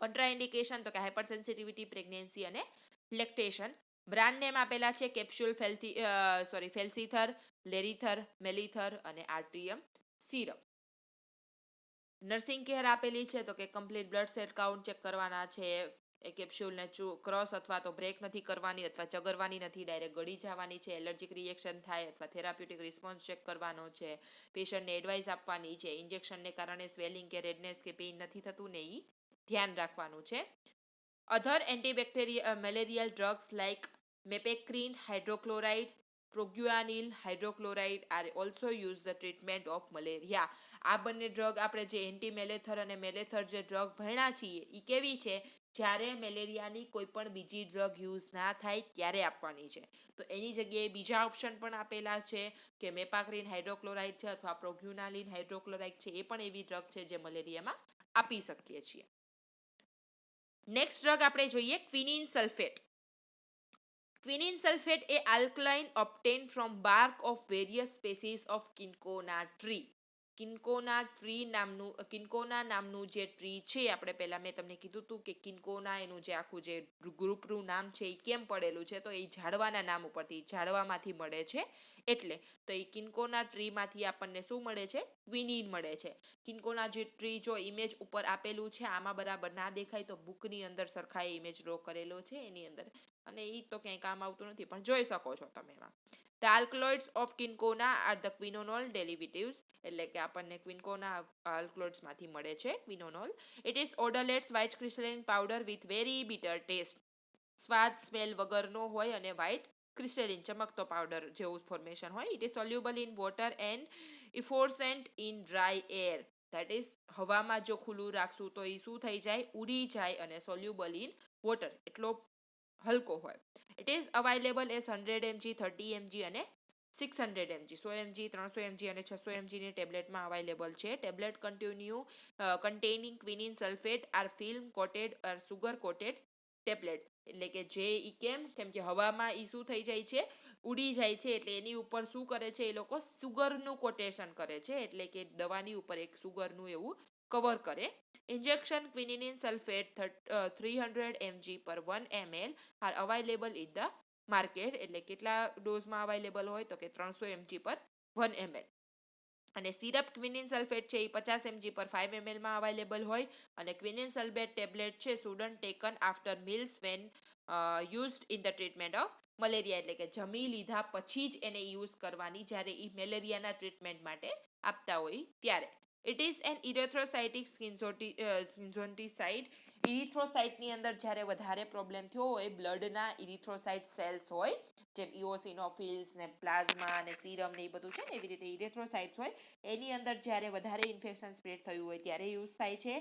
કોન્ટ્રાઇન્ડિકેશન તો કે હાઇપર સેન્સિટિવિટી, પ્રેગ્નન્સી અને લેક્ટેશન. બ્રાન્ડ નેમ આપેલા છે કેપ્સ્યુલ ફેલ્સીથર, લેરીથર, મેલિથર અને આર્ટ્રિયમ સિરપ. નર્સિંગ કેર આપેલી છે તો કે complete blood cell count check કરવાના છે, એ કેપ્સ્યુલને ક્રોસ અથવા તો બ્રેક નથી કરવાની અથવા ચગરવાની નથી, ડાયરેક્ટ ગળી જવાની છે, એલર્જીક રિએક્શન થાય અથવા થેરાપ્યુટિક રિસ્પોન્સ ચેક કરવાનો છે, પેશન્ટને એડવાઇસ આપવાની છે, ઇન્જેક્શનને કારણે સ્વેલિંગ કે રેડનેસ કે પેઇન નથી થતું ને એ ધ્યાન રાખવાનું છે. Other antibacterial malarial drugs like mepacrine hydrochloride, proguanil hydrochloride are also use the treatment of malaria. આ બંને ડ્રગ આપણે જે એન્ટી મેલેથર અને મેલેથર જે ડ્રગ ભણ્યા છીએ એ કેવી છે, જ્યારે મેલેરિયાની કોઈ પણ બીજી ડ્રગ યુઝ ના થાય ત્યારે આપવાની છે. તો એની જગ્યાએ બીજા ઓપ્શન પણ આપેલા છે કે મેપાક્રીન હાઇડ્રોક્લોરાઇડ છે અથવા પ્રોગ્યુનાલિન હાઇડ્રોક્લોરાઇડ છે, એ પણ એવી ડ્રગ છે જે મલેરિયામાં આપી શકીએ છીએ. નેક્સ્ટ ડ્રગ આપણે જોઈએ ક્વિનિન સલ્ફેટ. ક્વિનિન સલ્ફેટ એ alkaline obtain from bark of various species of cinchona tree. Cinchona નામનું જે ટ્રી છે, આપણે પહેલા મેં તમને કીધું હતું કે કિન્કોના એનું જે આખું જે ગ્રુપનું નામ છે એ કેમ પડેલું છે, તો એ ઝાડવાના નામ ઉપરથી, ઝાડવામાંથી મળે છે એટલે. તો એ કિન્કોના ટ્રી માંથી આપણને શું મળે છે? ક્વિનીન મળે છે. કિન્કોના જે ટ્રી જો ઇમેજ ઉપર આપેલું છે, આમાં બરાબર ના દેખાય તો બુકની અંદર સરખાઈ ઇમેજ ડ્રો કરેલો છે એની અંદર, અને એ તો ક્યાંય કામ આવતું નથી પણ જોઈ શકો છો તમે એમાં. The alkaloids of quinchona are the quinonol derivatives, એટલે કે આપણને ક્વિન્કોના આલ્કલોઇડ્સ માંથી મળે છે ક્વિનોનોલ. It is odorless white crystalline powder with very bitter taste. સ્વાદ સ્મેલ વગરનો હોય અને white crystalline ચમકતો પાવડર જેવું ફોર્મેશન હોય. It is soluble in water and effervescent in dry air. That is હવામાં જો ખુલ્લું રાખશું તો એ શું થઈ જાય? ઉડી જાય, અને soluble in water એટલો હલકો હોય. It is available as 100 mg, 30 mg અને 600 mg, 100 mg, 300 mg અને 600 mg ની ટેબ્લેટમાં અવેલેબલ છે. Tablet containing quinine sulfate are film coated or sugar coated tablet, એટલે કે જે ઈ કેમ કે હવામાં ઈ શું થઈ જાય છે? ઉડી જાય છે, એટલે એની ઉપર શું કરે છે એ લોકો? સુગરનું કોટેશન કરે છે, એટલે કે દવાની ઉપર એક સુગરનું એવું કવર કરે. Injection quinine sulfate 300 mg per 1 ml are available in the market, એટલે કેટલા ડોઝમાં અવેલેબલ હોય તો કે 300 mg પર 1 ml. અને સિરપ ક્વિનિન સલ્ફેટ છે એ 50 mg પર 5 ml માં અવેલેબલ હોય. અને ક્વિનિન સલ્ફેટ ટેબ્લેટ છે student taken after meals when used in the treatment of malaria, એટલે કે જમી લીધા પછી જ એને યુઝ કરવાની જ્યારે એ મેલેરિયાના ટ્રીટમેન્ટ માટે આપતા હોય ત્યારે. It is an erythrocytic schizonticide. ઇરિથ્રોસાઇટની અંદર જ્યારે વધારે પ્રોબ્લેમ થયો હોય, બ્લડના ઇરિથ્રોસાઇટ સેલ્સ હોય, જેમ ઇઓસિનોફિલ્સ ને પ્લાઝ્મા અને સીરમ ને એ બધું છે ને, એવી રીતે ઇરિથ્રોસાઇટ્સ હોય, એની અંદર જ્યારે વધારે ઇન્ફેક્શન સ્પ્રેડ થયું હોય ત્યારે યુઝ થાય છે.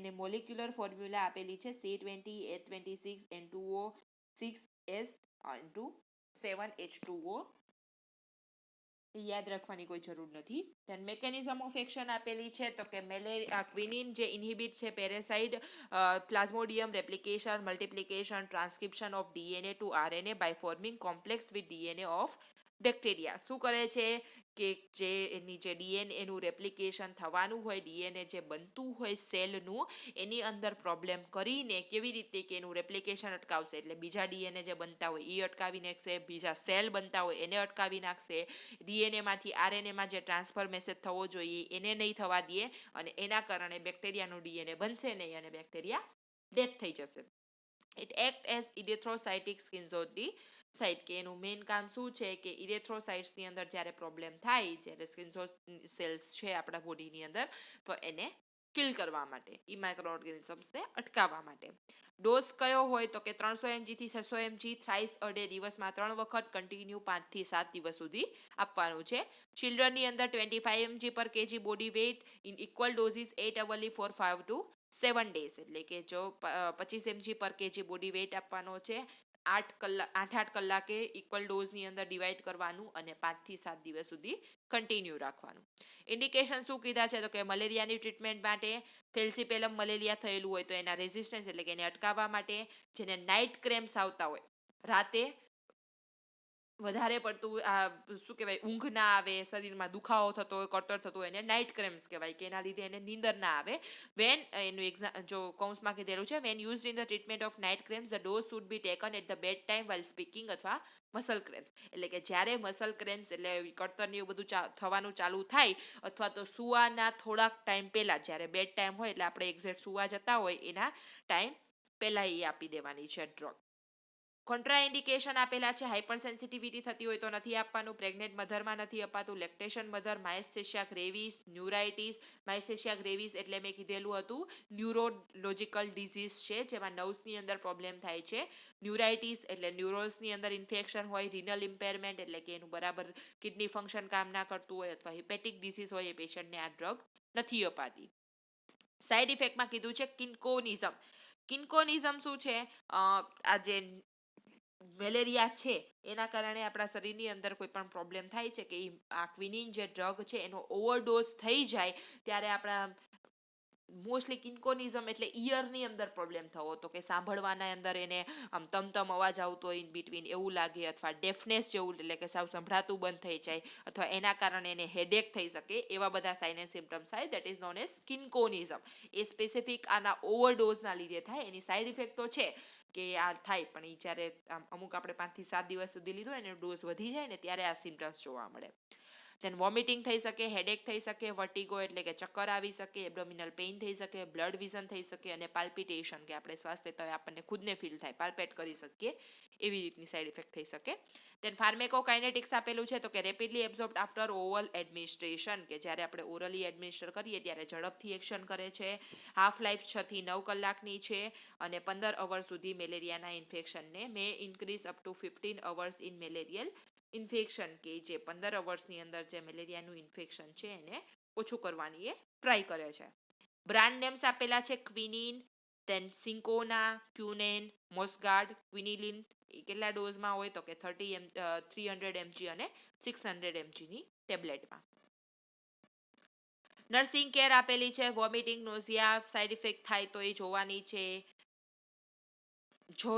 એને મોલિક્યુલર ફોર્મ્યુલા આપેલી છે C20, H26, N2O, 6S into 7H2O. યાદ રાખવાની કોઈ જરૂર નથી. ધેન મેકેનિઝમ ઓફ એક્શન આપેલી છે, તો કે ક્વિનિન જે ઇનહિબિટ છે parasite Plasmodium replication, multiplication, transcription of DNA to RNA by forming complex with DNA of bacteria. શું કરે છે કે જે એની જે ડીએનએ એનું રેપ્લિકેશન થવાનું હોય, ડીએનએ જે બનતું હોય સેલનું, એની અંદર પ્રોબ્લેમ કરીને કેવી રીતે કે એનું રેપ્લિકેશન અટકાવશે, એટલે બીજા ડીએનએ જે બનતા હોય એ અટકાવી નાખશે, બીજા સેલ બનતા હોય એને અટકાવી નાખશે, ડીએનએ માંથી આરએનએ માં જે ટ્રાન્સફર મેસેજ થવો જોઈએ એને નહીં થવા દે, અને એના કારણે બેક્ટેરિયાનું ડીએનએ બનશે નહીં અને બેક્ટેરિયા ડેથ થઈ જશે. It acts as erythrocytic schizonticides, કે એનું મેઇન કામ શું છે કે ઇરેથ્રોસાઇટ્સ ની અંદર જ્યારે પ્રોબ્લેમ થાય, જ્યારે સ્કિન્ઝો સેલ્સ છે આપણા બોડીની અંદર, તો એને કિલ કરવા માટે, ઈ માઇક્રો ઓર્ગેનિઝમ્સને અટકાવવા માટે. ડોઝ કયો હોય તો કે 300 mg થી 600 mg થ્રાઇસ અ ડે, દિવસમાં 3 વખત કન્ટિન્યુ 5 થી 7 દિવસ સુધી આપવાનું છે. ચિલ્ડ્રનની અંદર 25 mg પર kg body weight in equal doses 8 hourly for 5 to 7 days, એટલે કે જો 25 mg પર kg બોડી વેઇટ આપવાનો છે, 8 કલાકે ઇક્વલ ડોઝની અંદર ડિવાઈડ કરવાનું અને 5 થી 7 દિવસ સુધી કન્ટિન્યુ રાખવાનું. ઇન્ડિકેશન શું કીધા છે તો કે મલેરિયાની ટ્રીટમેન્ટ માટે, ફેલ્સીપેલમ મલેરિયા થયેલું હોય તો એના રેઝિસ્ટન્સ એટલે કે એને અટકાવવા માટે, જેને નાઇટ ક્રેમ્સ આવતા હોય, રાતે વધારે પડતું શું કહેવાય ઊંઘ ના આવે, શરીરમાં દુખાવો થતો હોય, કટર થતો હોય, એને નાઇટ ક્રેમ્સ કહેવાય, કે એના લીધે એને નીંદર ના આવે. વેન એનું એક્ઝામ જો કૌંસમાં કીધેલું છે, when used in the treatment of night cramps the dose should be taken at the bed time while speaking અથવા મસલ ક્રેમ્સ, એટલે કે જ્યારે મસલ ક્રેમ્સ એટલે કળતર ને એવું બધું થવાનું ચાલુ થાય, અથવા તો સુવાના થોડાક ટાઈમ પહેલા, જ્યારે બેડ ટાઈમ હોય એટલે આપણે એક્ઝેક્ટ સુવા જતા હોય એના ટાઈમ પહેલા એ આપી દેવાની છે ડ્રગ. કોન્ટ્રાઇન્ડિકેશન આપેલા છે, હાઇપર સેન્સિટિવિટી થતી હોય તો નથી આપવાનું, પ્રેગ્નેન્ટ મધરમાં નથી અપાતું, લેક્ટેશન મધર, માયસેશિયા ગ્રેવિસ, ન્યુરાઇટિસ. માયસેશિયા ગ્રેવિસ એટલે મેં કીધેલું હતું ન્યુરોલોજિકલ ડિઝીઝ છે, જેમાં નર્વ્સની અંદર પ્રોબ્લેમ થાય છે. ન્યુરાઇટિસ એટલે ન્યુરોલ્સની અંદર ઇન્ફેક્શન હોય, રિનલ ઇમ્પેરમેન્ટ એટલે કે એનું બરાબર કિડની ફંક્શન કામ ના કરતું હોય, અથવા હિપેટિક ડિસીઝ હોય, એ પેશન્ટને આ ડ્રગ નથી અપાતી. સાઇડ ઇફેક્ટમાં કીધું છે કિન્કોનિઝમ. કિન્કોનિઝમ શું છે? આ જે મેલેરિયા છે એના કારણે આપણા શરીરની અંદર કોઈ પણ પ્રોબ્લેમ થાય છે કે આ ક્વિનિન જે ડ્રગ છે એનો ઓવરડોઝ થઈ જાય ત્યારે આપણા મોસ્ટલી કિન્કોનિઝમ એટલે ઇયરની અંદર પ્રોબ્લેમ થવો તો કે સાંભળવાના અંદર એને આમ તમતમ અવાજ આવતો હોય ઇન બિટવીન એવું લાગે, અથવા ડેફનેસ જેવું એટલે કે સાવ સંભળાતું બંધ થઈ જાય, અથવા એના કારણે એને હેડેક થઈ શકે, એવા બધા સાઇન એન્ડ સિમ્પટમ્સ થાય, that is known as cinchonism. એ સ્પેસિફિક આના ઓવરડોઝના લીધે થાય. એની સાઇડ ઇફેક્ટ તો છે કે આ થાય, પણ એ જ્યારે અમુક આપણે 5 થી 7 દિવસ સુધી લીધો અને ડોઝ વધી જાય ને ત્યારે આ સિમ્પટમ્સ જોવા મળે. દેન વોમિટિંગ થઈ શકે, હેડેક થઈ શકે, વર્ટિગો એટલે કે ચક્કર આવી શકે, એબ્ડોમિનલ પેઇન થઈ શકે, બ્લડ વિઝન થઈ શકે, અને પાલ્પિટેશન કે આપણે શ્વાસ લેતા હોય આપણને ખુદને ફીલ થાય, પાલ્પેટ કરી શકીએ એવી રીતની સાઇડ ઇફેક્ટ થઈ શકે. દેન ફાર્મેકોકાઇનેટિક્સ આપેલું છે તો કે rapidly absorb after oral administration, કે જ્યારે આપણે ઓરલી એડમિનિસ્ટર કરીએ ત્યારે ઝડપથી એક્શન કરે છે, હાફ લાઈફ 6 થી 9 કલાકની છે, અને 15 અવર સુધી મેલેરિયાના ઇન્ફેક્શનને may increase up to 15 hours in malarial infection, કે જે 15 અવર્સની અંદર જે મેલેરિયાનું ઇન્ફેક્શન છે એને ઓછું કરવાની એ ટ્રાય કરે છે. બ્રાન્ડ નેમ્સ આપેલા છે ક્વિનિન, દેન સિન્કોના, ક્યુનેન, મોસગાર્ડ, ક્વિનિલિન. એ કેટલા ડોઝમાં હોય તો કે 300 mg અને 600 mg ની ટેબ્લેટમાં. નર્સિંગ કેર આપેલી છે, વોમિટિંગ, નોઝિયા સાઇડ ઇફેક્ટ થાય તો એ જોવાની છે. જો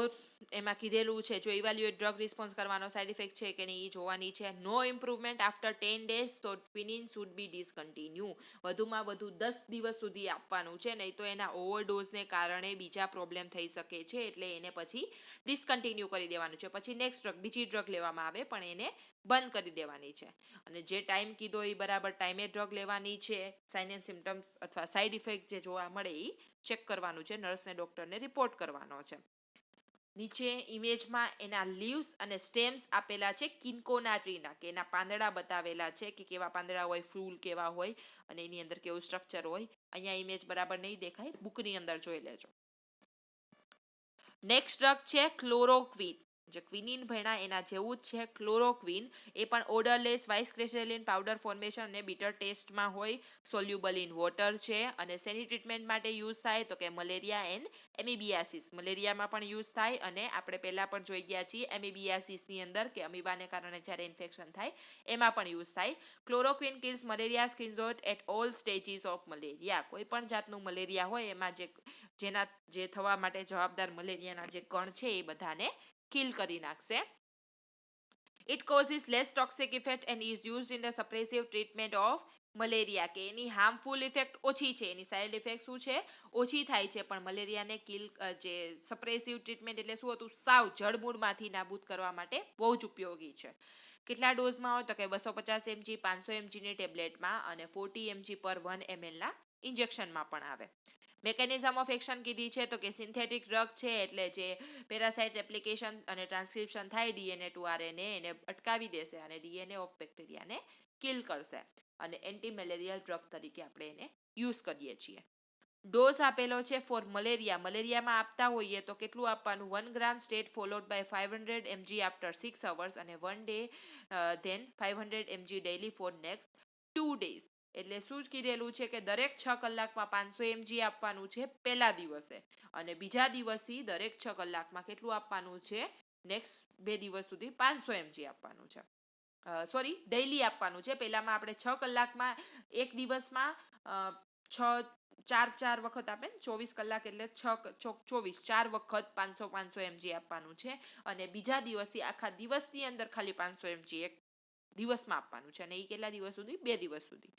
એમાં કીધેલું છે જો ઇવેલ્યુએટ ડ્રગ રિસ્પોન્સ કરવાનો સાઇડ ઇફેક્ટ છે કે નહીં એ જોવાની છે. નો ઇમ્પ્રુવમેન્ટ આફ્ટર 10 ડેઝ તો ક્વિનિન શુડ બી ડિસકન્ટિન્યુ. વધુમાં વધુ 10 દિવસ સુધી આપવાનું છે, નહીં તો એના ઓવરડોઝને કારણે બીજા પ્રોબ્લેમ થઈ શકે છે, એટલે એને પછી ડિસકન્ટિન્યુ કરી દેવાનું છે. પછી નેક્સ્ટ ડ્રગ, બીજી ડ્રગ લેવામાં આવે પણ એને બંધ કરી દેવાની છે. અને જે ટાઈમ કીધો એ બરાબર ટાઈમે ડ્રગ લેવાની છે. સાઇન એન્ડ સિમ્પટમ્સ અથવા સાઇડ ઇફેક્ટ જે જોવા મળે એ ચેક કરવાનું છે, નર્સને ડોક્ટરને રિપોર્ટ કરવાનો છે. નીચે ઇમેજમાં એના લીવ્સ અને સ્ટેમ્સ આપેલા છે કિન્કોના ટ્રીના, કે એના પાંદડા બતાવેલા છે કે કેવા પાંદડા હોય, ફૂલ કેવા હોય અને એની અંદર કેવું સ્ટ્રક્ચર હોય. અહીંયા ઇમેજ બરાબર નહીં દેખાય, બુકની અંદર જોઈ લેજો. નેક્સ્ટ ડ્રગ છે ક્લોરોક્વિન. જે ક્વિનિન ભણ્યા એના જેવું જ છે ક્લોરોક્વિન. એ પણ ઓડરલેસ વાઇસ ક્રિસ્ટેલિન પાવડર ફોર્મેશન અને બીટર ટેસ્ટમાં હોય, સોલ્યુબલ ઇન વોટર છે, અને શેની ટ્રીટમેન્ટ માટે યુઝ થાય તો કે મલેરિયા એન્ડ એમિબિયાસિસ. મલેરિયામાં પણ યુઝ થાય, અને આપણે પહેલા પણ જોઈ ગયા છીએ એમિબિયાસિસની અંદર કે અમીબાને કારણે જ્યારે ઇન્ફેક્શન થાય એમાં પણ યુઝ થાય. Chloroquine kills malaria schizont at all stages of malaria. કોઈ પણ જાતનું મલેરિયા હોય એમાં જે થવા માટે જવાબદાર મલેરિયાના જે કણ છે એ બધાને કિલ કરી નાખશે. It causes less toxic effect and is used in the suppressive treatment of malaria, કે એની હાર્મફુલ ઇફેક્ટ ઓછી છે, એની સાઇડ ઇફેક્ટ શું છે ઓછી થાય છે, પણ મલેરિયાને કિલ જે સપ્રેસિવ ટ્રીટમેન્ટ એટલે શું હતું, સાવ જડમૂળમાંથી નાબૂદ કરવા માટે બહુ જ ઉપયોગી છે. કેટલા ડોઝમાં હોય તો કે 250 mg, 500 mg ની ટેબ્લેટમાં, અને 40 mg પર 1 ml ના ઇન્જેક્શનમાં પણ આવે. મેકેનિઝમ ઓફ એક્શન કીધી છે તો કે સિન્થેટિક ડ્રગ છે, એટલે જે પેરાસાઇટ એપ્લિકેશન અને ટ્રાન્સક્રિપ્શન થાય ડીએનએ ટુ આરએનએ એને અટકાવી દેશે, અને ડીએનએ ઓફ બેક્ટેરિયાને કિલ કરશે, અને એન્ટી મેલેરિયલ ડ્રગ તરીકે આપણે એને યુઝ કરીએ છીએ. ડોઝ આપેલો છે ફોર મલેરિયા. મલેરિયામાં આપતા હોઈએ તો કેટલું આપવાનું, 1 gram stat followed by 500 mg after 6 hours, અને 1 day then 500 mg daily for next 2 days. એટલે શું જ કીધેલું છે કે દરેક 6 કલાકમાં 500 mg આપવાનું છે પહેલા દિવસે, અને બીજા દિવસથી દરેક 6 કલાકમાં કેટલું આપવાનું છે, નેક્સ્ટ 2 દિવસ સુધી 500 mg આપવાનું છે. સોરી, ડેઈલી આપવાનું છે. પહેલામાં આપણે 6 કલાકમાં એક દિવસમાં 4 વખત આપે ને, 24 કલાક એટલે 24 4 વખત 500 mg આપવાનું છે, અને બીજા દિવસથી આખા દિવસની અંદર ખાલી 500 mg એક દિવસમાં આપવાનું છે, અને એ કેટલા દિવસ સુધી, 2 દિવસ સુધી.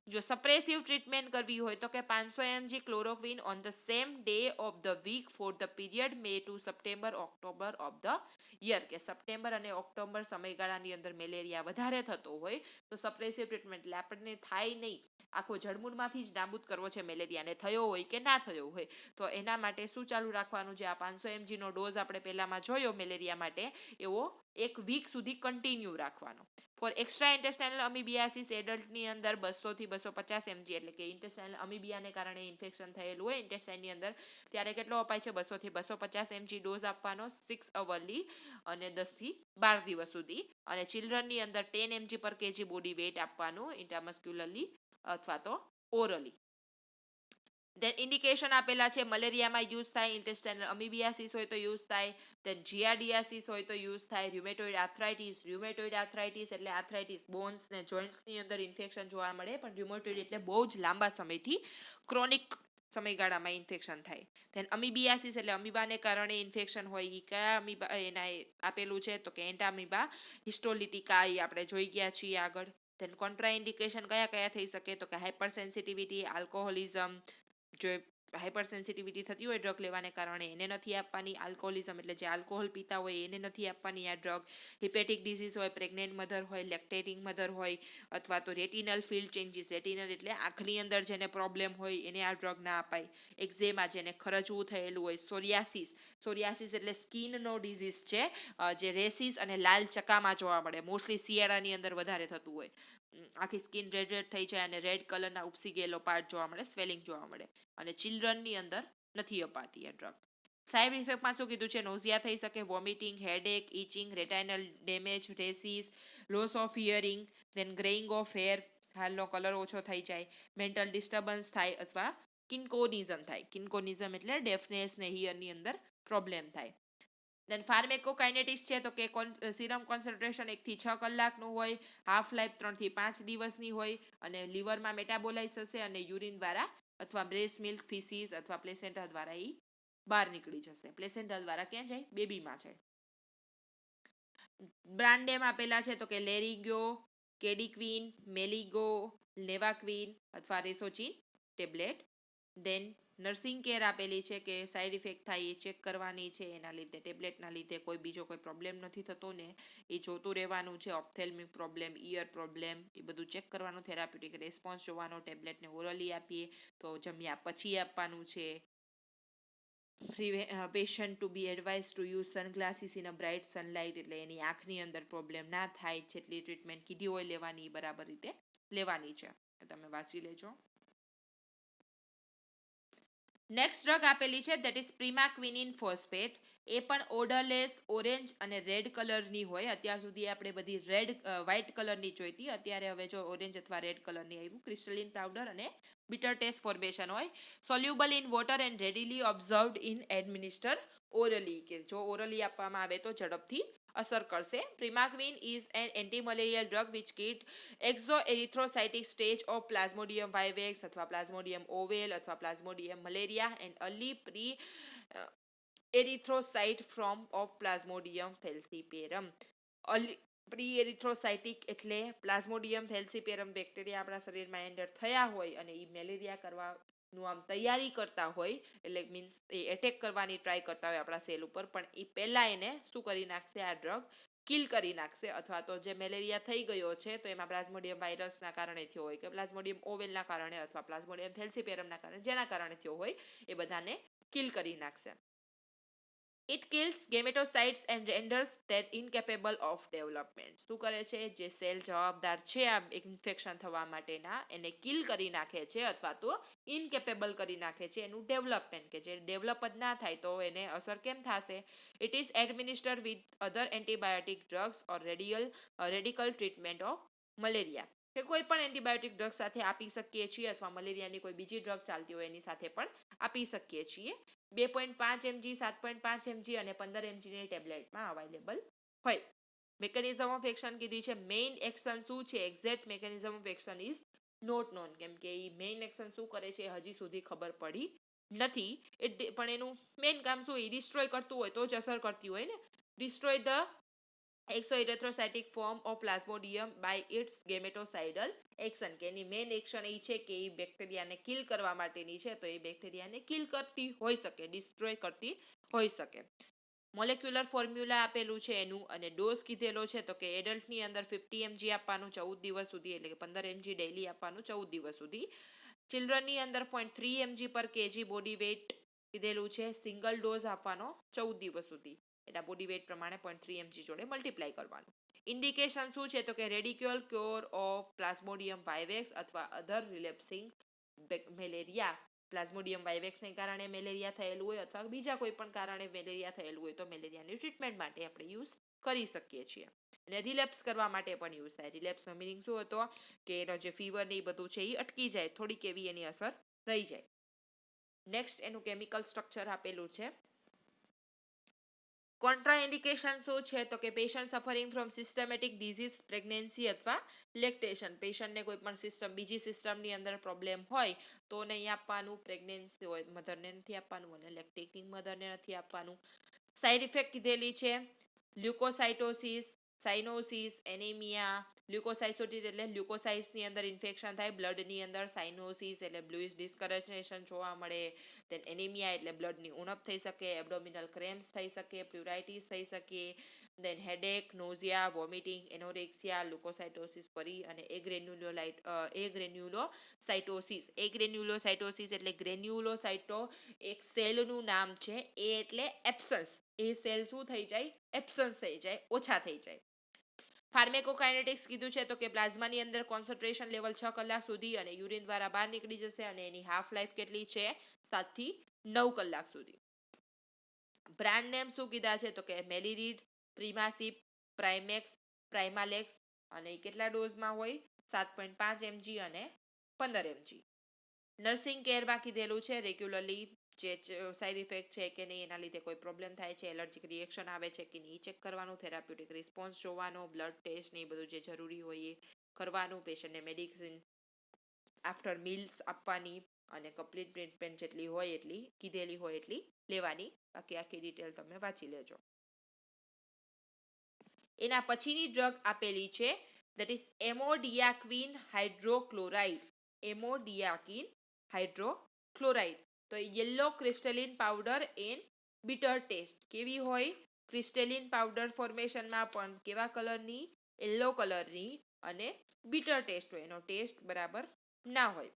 જો સપ્રેસિવ ટ્રીટમેન્ટ કરવી હોય તો કે 500 mg chloroquine on the same day of the week for the period May to September October of the year, કે સપ્ટેમ્બર અને ઓક્ટોબર સમયગાળાની અંદર મેલેરિયા વધારે થતો હોય તો સપ્રેસિવ ટ્રીટમેન્ટ, એટલે આપણને થાય નહીં, આખો જડમૂળમાંથી જ નાબૂદ કરવો છે મેલેરિયાને, થયો હોય કે ના થયો હોય, તો એના માટે શું ચાલુ રાખવાનું છે, આ 500 mg નો ડોઝ આપણે પહેલામાં જોયો મેલેરિયા માટે, એવો એક વીક સુધી કન્ટિન્યુ રાખવાનો. ફોર એક્સ્ટ્રા ઇન્ટેસ્ટાઇનલ અમીબિયાસિસ એડલ્ટની અંદર 200 થી 250 mg, એટલે કે ઇન્ટેસ્ટાઇનલ અમીબિયાને કારણે ઇન્ફેક્શન થયેલું હોય ઇન્ટેસ્ટાઇનની અંદર, ત્યારે કેટલો અપાય છે, 200 થી 250 mg ડોઝ આપવાનો 6 અવરલી, અને 10 થી 12 દિવસ સુધી. અને ચિલ્ડ્રનની અંદર 10 mg પર kg બોડી વેઇટ આપવાનું ઇન્ટ્રામસ્ક્યુલરલી અથવા તો ઓરલી. દેન ઇન્ડિકેશન આપેલા છે, મલેરિયામાં યુઝ થાય, ઇન્ટેસ્ટાઇનલ અમીબિયાસિસ હોય તો યુઝ થાય, દેન જીઆરડીઆસિસ હોય તો યુઝ થાય, ર્યુમેટોઇડ આર્થરાઇટિસ એટલે આર્થરાઇટિસ બોન્સ ને જોઇન્ટ્સની અંદર ઇન્ફેક્શન જોવા મળે, પણ ર્યુમેટોઇડ એટલે બહુ જ લાંબા સમયથી ક્રોનિક સમયગાળામાં ઇન્ફેક્શન થાય. ધેન અમીબિયાસિસ એટલે અમીબાને કારણે ઇન્ફેક્શન હોય. એ કયા અમીબા એના આપેલું છે તો કે એન્ટામીબા હિસ્ટોલિટિકા એ આપણે જોઈ ગયા છીએ આગળ. ધેન કોન્ટ્રાઇન્ડિકેશન કયા કયા થઈ શકે તો કે હાઇપર સેન્સિટિવિટી, આલ્કોહોલિઝમ. જો હાઇપર સેન્સિટિવિટી થતી હોય ડ્રગ લેવાને કારણે એને નથી આપવાની. આલ્કોહોલિઝમ એટલે જે આલ્કોહોલ પીતા હોય એને નથી આપવાની આ ડ્રગ. હિપેટિક ડિસીઝ હોય, પ્રેગ્નેન્ટ મધર હોય, લેક્ટેટિંગ મધર હોય, અથવા તો રેટિનલ ફિલ્ડ ચેન્જીસ. રેટિનલ એટલે આંખની અંદર જેને પ્રોબ્લેમ હોય એને આ ડ્રગ ના અપાય. એક્ઝેમા જેને ખરજવું થયેલું હોય. સોરિયાસિસ, સોરિયાસિસ એટલે સ્કિનનો ડિઝીઝ છે જે રેસિસ અને લાલ ચકામાં જોવા મળે. મોસ્ટલી શિયાળાની અંદર વધારે થતું હોય. આખી સ્કિન રેડ રેડ થઈ જાય અને રેડ કલરના ઉપસી ગયેલો પાર્ટ જોવા મળે, સ્વેલિંગ જોવા મળે. અને ચિલ્ડ્રનની અંદર નથી અપાતી આ ડ્રગ. સાઇડ ઇફેક્ટમાં શું કીધું છે? નોઝિયા થઈ શકે, vomiting, headache, itching, retinal damage, rashes, loss of hearing, then greying of hair, હાલનો કલર ઓછો થઈ જાય, મેન્ટલ ડિસ્ટર્બન્સ થાય અથવા કિન્કોનિઝમ થાય. કિન્કોનિઝમ એટલે ડેફનેસ ને હિયરની અંદર પ્રોબ્લેમ થાય. દેન ફાર્મેકોકાઇનેટિક્સ છે તો કે સિરમ કોન્સન્ટ્રેશન 1 થી 6 કલાકનું હોય, હાફ લાઈફ 3 થી 5 દિવસની હોય અને લીવરમાં મેટાબોલાઇઝ થશે અને યુરિન દ્વારા અથવા બ્રેસ્ટ મિલ્ક, ફીસીસ અથવા પ્લેસેન્ટા દ્વારા એ બહાર નીકળી જશે. પ્લેસેન્ટા દ્વારા ક્યાં જાય? બેબીમાં જાય. બ્રાન્ડ નેમ આપેલા છે તો કે લેરીગ્યો, કેડિક્વિન, મેલિગો, નેવાક્વિન અથવા રેસોચિન ટેબ્લેટ. દેન નર્સિંગ કેર આપેલી છે કે સાઈડ ઇફેક્ટ થાય એ ચેક કરવાની છે. એના લીધે ટેબ્લેટના લીધે કોઈ બીજો કોઈ પ્રોબ્લેમ નથી થતો ને એ જોતું રહેવાનું છે. ઓપ્થેલ્મિક પ્રોબ્લેમ, ઇયર પ્રોબ્લેમ એ બધું ચેક કરવાનું. થેરાપ્યુટિક રેસ્પોન્સ જોવાનો. ટેબ્લેટને ઓરલી આપીએ તો જમ્યા પછી આપવાનું છે. Patient to be advise to use sunglasses in a bright sunlight એટલે એની આંખની અંદર પ્રોબ્લેમ ના થાય. જેટલી ટ્રીટમેન્ટ કીધી હોય લેવાની બરાબર રીતે લેવાની છે. તમે વાંચી લેજો. નેક્સ્ટ ડ્રગ આપેલી છે દેટ ઇઝ પ્રિમાક્વિનિન ફોસ્ફેટ. એ પણ ઓડરલેસ, ઓરેન્જ અને રેડ કલરની હોય. અત્યાર સુધી આપણે બધી વ્હાઇટ કલરની જોઈતી. અત્યારે હવે જો ઓરેન્જ અથવા રેડ કલરની આવ્યું. ક્રિસ્ટલિન પાવડર અને bitter taste formation હોય. Soluble in water and readily observed in administer orally કે જો ઓરલી આપવામાં આવે તો ઝડપથી અસર કરશે. Primaquine is an antimalarial drug which kit exoerythrocytic stage of Plasmodium vivax અથવા Plasmodium ovale અથવા Plasmodium malaria and early pre-erythrocyte form of Plasmodium falciparum. પ્રી-એરિથ્રોસાઇટિક એટલે પ્લાઝ્મોડિયમ ફેલ્સીપેરમ બેક્ટેરિયા આપણા શરીરમાં એન્ટર થયા હોય અને એ મેલેરિયા કરવાનું આમ તૈયારી કરતા હોય એટલે મીન્સ એ એટેક કરવાની ટ્રાય કરતા હોય આપણા સેલ ઉપર પણ એ પહેલા એને શું કરી નાખશે આ ડ્રગ કિલ કરી નાખશે. અથવા તો જે મેલેરિયા થઈ ગયો છે તો એમાં પ્લાઝ્મોડિયમ વાયરસના કારણે થયો હોય કે પ્લાઝ્મોડિયમ ઓવેલના કારણે અથવા પ્લાઝ્મોડિયમ ફેલ્સીપેરમના કારણે જેના કારણે થયો હોય એ બધાને કિલ કરી નાખશે. It kills gametocytes and renders that incapable of development. શું કરે છે? જે સેલ જવાબદાર છે આ ઇન્ફેક્શન થવા માટેના એને કિલ કરી નાખે છે અથવા તો ઇનકેપેબલ કરી નાખે છે એનું ડેવલપમેન્ટ કે જે ડેવલપ જ ના થાય તો એને અસર કેમ થશે? It is administered with other antibiotic drugs or radical treatment of malaria. કે કોઈ પણ એન્ટીબાયોટિક ડ્રગ સાથે આપી શકીએ છીએ અથવા મલેરિયાની કોઈ બીજી ડ્રગ ચાલતી હોય એની સાથે પણ આપી શકીએ છીએ. 2.5 mg, 7.5 mg અને 15 mg ની ટેબ્લેટમાં અવેલેબલ હોય. મેકેનિઝમ ઓફ એક્શન કીધી છે. મેઇન એક્શન શું છે? Exact mechanism of action is not known. કેમ કે એ મેઇન એક્શન શું કરે છે હજી સુધી ખબર પડી નથી. પણ એનું મેઇન કામ શું? એ ડિસ્ટ્રોય કરતું હોય તો જ અસર કરતી હોય ને. Destroy the exoerythrocytic form of Plasmodium by its gametocidal action કે એની મેઇન એક્શન એ છે કે એ બેક્ટેરિયાને કિલ કરવા માટેની છે તો એ બેક્ટેરિયાને કિલ કરતી હોઈ શકે, ડિસ્ટ્રોય કરતી હોઈ શકે. મોલેક્યુલર ફોર્મ્યુલા આપેલું છે એનું અને ડોઝ કીધેલો છે તો કે એડલ્ટની અંદર 50 mg આપવાનું 14 દિવસ સુધી એટલે કે 15 mg ડેઈલી આપવાનું 14 દિવસ સુધી. ચિલ્ડ્રનની અંદર 0.3 mg પર kg બોડી વેઇટ કીધેલું છે. સિંગલ ડોઝ આપવાનો 14 દિવસ સુધી. એના બોડી વેઇટ પ્રમાણે 0.3 mg જોડે મલ્ટીપ્લાય કરવાનું. ઇન્ડિકેશન શું છે તો કે રેડિક્યુઅલ ક્યોર ઓફ પ્લાઝ્મોડિયમ વાઇવેક્સ અથવા અધર રિલેપ્સિંગ મેલેરિયા. પ્લાઝ્મોડિયમ વાઇવેક્સને કારણે મેલેરિયા થયેલું હોય અથવા બીજા કોઈ પણ કારણે મેલેરિયા થયેલું હોય તો મેલેરિયાની ટ્રીટમેન્ટ માટે આપણે યુઝ કરી શકીએ છીએ. અને રિલેપ્સ કરવા માટે પણ યુઝ થાય. રિલેપ્સનો મિનિંગ શું હતો કે એનો જે ફીવર ને એ બધું છે એ અટકી જાય, થોડીક એવી એની અસર રહી જાય. નેક્સ્ટ એનું કેમિકલ સ્ટ્રક્ચર આપેલું છે. કોન્ટ્રાઇન્ડિકેશન શું છે તો કે patient suffering from systematic disease pregnancy અથવા લેક્ટેશન પેશન્ટને કોઈ પણ સિસ્ટમ બીજી સિસ્ટમની અંદર પ્રોબ્લેમ હોય તો નહીં આપવાનું, પ્રેગ્નન્સી હોય મધરને નથી આપવાનું અને લેક્ટેટિંગ મધરને નથી આપવાનું. સાઇડ ઇફેક્ટ કીધેલી છે લ્યુકોસાઇટોસિસ, સાઇનોસિસ, એનેમિયા. લ્યુકોસાઇટોસિસ એટલે લ્યુકોસાઇટ્સની અંદર ઇન્ફેક્શન થાય બ્લડની અંદર, સાઇનોસિસ એટલે બ્લુઇશ ડિસ્કલરેશન જોવા મળે, then એનેમિયા એટલે બ્લડની ઉણપ થઈ શકે, એબ્ડોમિનલ ક્રેમ્પ્સ થઈ શકે, પ્યુરાઇટિસ થઈ શકે, then હેડેક, નોઝિયા, વોમિટિંગ, એનોરેક્સિયા, લ્યુકોસાઇટોસિસ ફરી અને એગ્રેન્યુલોસાઇટોસિસ એટલે ગ્રેન્યુલોસાઇટો એક સેલનું નામ છે એ એટલે એબ્સન્સ, એ સેલ શું થઈ જાય એબ્સન્સ થઈ જાય, ઓછા થઈ જાય. ફાર્મેકોકાઇનેટિક્સ કીધું છે તો કે પ્લાઝમાની અંદર કોન્સન્ટ્રેશન લેવલ 6 કલાક સુધી અને યુરિન દ્વારા બહાર નીકળી જશે અને એની હાફ લાઈફ કેટલી છે 7 થી 9 કલાક સુધી. બ્રાન્ડ નેમ શું કીધા છે તો કે મેલિરીડ, પ્રિમાસિપ, પ્રાઇમેક્સ, પ્રાઇમાલેક્સ અને કેટલા ડોઝમાં હોય 7.5 mg અને 15 mg. નર્સિંગ કેરમાં કીધેલું છે રેગ્યુલરલી જે સાઇડ ઇફેક્ટ છે કે નહીં, એના લીધે કોઈ પ્રોબ્લેમ થાય છે, એલર્જીક રિએક્શન આવે છે કે નહીં ચેક કરવાનું, થેરાપ્યુટિક રિસ્પોન્સ જોવાનો, બ્લડ ટેસ્ટ ને એ બધું જે જરૂરી હોય એ કરવાનું, પેશન્ટને મેડિસિન આફ્ટર મીલ્સ આપવાની અને કમ્પ્લીટ ટ્રીટમેન્ટ જેટલી હોય એટલી કીધેલી હોય એટલી લેવાની. બાકી આખી ડિટેલ તમે વાંચી લેજો. એના પછીની ડ્રગ આપેલી છે that is amodiaquine hydrochloride. Amodiaquine hydrochloride તો yellow crystalline powder in bitter taste. કેવી હોય ક્રિસ્ટલિન પાવડર ફોર્મેશનમાં પણ કેવા કલરની યલો કલરની અને બીટર ટેસ્ટ હોય, એનો ટેસ્ટ બરાબર ના હોય.